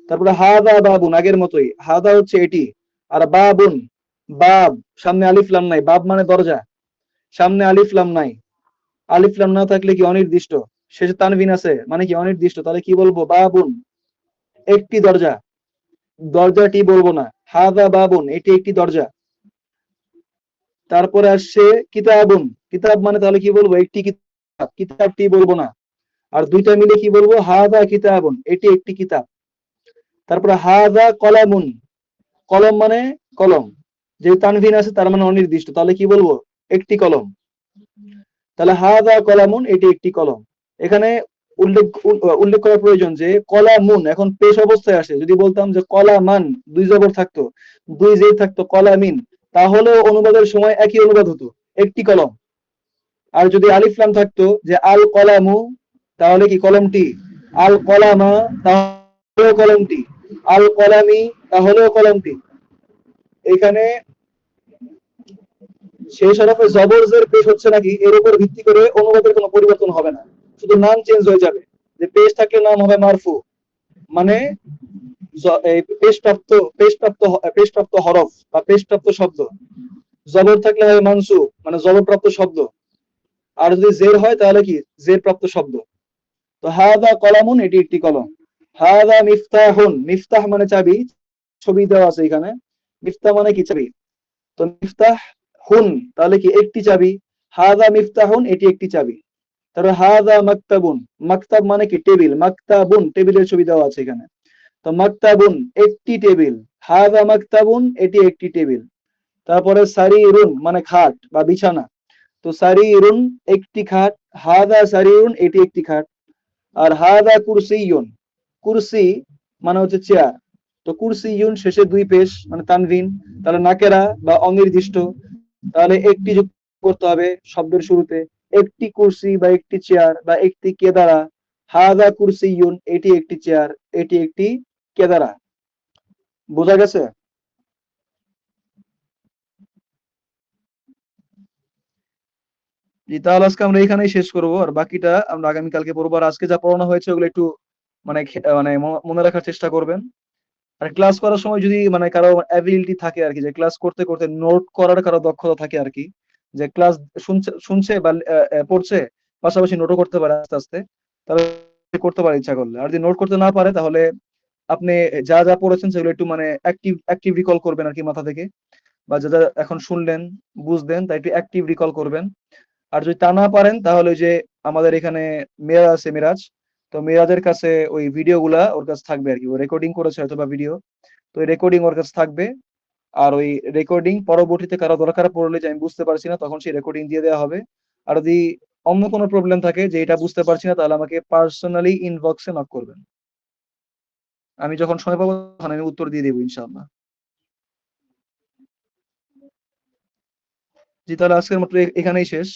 তারপরে হাদা বাবুন, আগের মতোই, হাদা হচ্ছে এটি। আর বাবুন, বাব, সামনে আলিফ লাম নাই, বাব মানে দরজা, সামনে আলিফ লাম নাই। আলিফ লাম না থাকলে কি অনির্দিষ্ট, শেষে তানভিন আছে মানে কি অনির্দিষ্ট। তাহলে কি বলবো, বাবুন, একটি দরজা, দরজাটি বলবো না। হাদা বাবুন, এটি একটি দরজা। তারপরে আসছে কিতাবুন, কিতাব মানে তাহলে কি বলবো, একটি কিতাব, কিতাবটি বলবো না। আর দুইটা মিলে কি বলবো, হাদা কিতাবুন, এটি একটি কিতাব। তারপরে হাদা কলামুন, কলম মানে কলম, যে তানভিন আছে তার মানে অনির্দিষ্ট, তাহলে কি বলবো, একটি কলম। তাহলে হাদা কলামুন, এটি একটি কলম। এখানে উল্লেখ করা প্রয়োজন যে কলামুন এখন পেশ অবস্থায় আসে। যদি বলতাম যে কলামান, দুই জবর থাকতো, দুই জের থাকতো, কলামিন, তাহলেও অনুবাদের সময় একই অনুবাদ হতো, একটি কলম। আর যদি আলিফ লাম থাকতো, যে আল কলামু, তাহলে কি কলমটি, আল কলামা, তাহলেও কলমটি, আল কলামি, তাহলেও কলমটি। এখানে সেই শরফে জবর জের পেশ হচ্ছে নাকি এর উপর ভিত্তি করে অনুবাদের কোনো পরিবর্তন হবে না, শুধু নাম চেঞ্জ হয়ে যাবে। যে পেশ থাকলে নাম হবে মারফু, মানে পেশপ্রাপ্ত, পেশপ্রাপ্ত হরফ বা পেশপ্রাপ্ত শব্দ। জবর থাকলে হয় মানসুব, মানে জবরপ্রাপ্ত শব্দ। আর যদি জের হয় তাহলে কি, জের প্রাপ্ত শব্দ। তো হাদা কলামুন, এটি একটি কলম। হাদা মিফতাহুন, মিফতাহ মানে চাবি, ছবি দেওয়া আছে এখানে। মিফতাহ মানে কি, চাবি। তো মিফতাহ হুন, তাহলে কি একটি চাবি। হাদা মিফতাহুন, এটি একটি চাবি। তারপর হাদা মাকতাবুন, মাকতাব মানে কি টেবিল, মাকতাবুন টেবিলের ছবি দেওয়া আছে এখানে। তো মাকতাবুন একটি টেবিল, হাদা মাকতাবুন এটি একটি টেবিল। তারপরে সারিরুন মানে খাট বা বিছানা, তো সারিরুন একটি খাট, হাদা সারিরুন এটি একটি খাট। আর হাদা কুরসিয়ুন, কুরসি মানে হচ্ছে চেয়ার, তো কুরসিয়ুন শেষে দুই পেশ মানে তানভিন, তাহলে নাকেরা বা অনির্দিষ্ট, তাহলে একটি যুক্ত করতে হবে শব্দের শুরুতে, একটি কুরসি বা একটি চেয়ার বা একটি কেদারা, হাদা কুরসিয়ুন এটি একটি চেয়ার, এটি একটি কেদারা। বোঝা গেছে? জি, তাহলে আজকে আমরা এখানেই শেষ করবো, আর বাকিটা আমরা আগামীকালকে পড়বো। আর আজকে যা পড়ানো হয়েছে ওগুলো একটু মানে মানে মনে রাখার চেষ্টা করবেন। আর ক্লাস করার সময় যদি মানে কারো অ্যাবিলিটি থাকে আর কি, যে ক্লাস করতে করতে নোট করার কারো দক্ষতা থাকে আর কি, যে ক্লাস শুনছে শুনছে বা পড়ছে, পাশাপাশি নোটও করতে পারে আস্তে আস্তে, তাহলে করতে পারে ইচ্ছা করলে। আর যদি নোট করতে না পারে তাহলে আপনি যা যা পড়েছেন সেগুলো একটু মানে অ্যাক্টিভ রিকল করবেন আর কি মাথা থেকে, বা যা যা এখন শুনলেন বুঝলেন তা একটু অ্যাক্টিভ রিকল করবেন। আর যদি তা না পারেন তাহলে ওই যে আমাদের এখানে মেরাজ আছে, মিরাজ, তো মিরাজের কাছে ওই ভিডিও গুলা ওর কাছে থাকবে আর কি, ও রেকর্ডিং করেছে হয়তো বা ভিডিও, তো ওই রেকর্ডিং ওর কাছে থাকবে। আর ওই রেকর্ডিং পরবর্তীতে কারো দরকার পড়লে যে আমি বুঝতে পারছি না তখন সেই রেকর্ডিং দিয়ে দেওয়া হবে। আর যদি অন্য কোনো প্রবলেম থাকে যে এটা বুঝতে পারছি না, তাহলে আমাকে পার্সোনালি ইনবক্সে নক করবেন, আমি যখন সময় পাবো তখন আমি উত্তর দিয়ে দেবো ইনশাআল্লাহ। জি, তাহলে আজকের মতো এখানেই শেষ।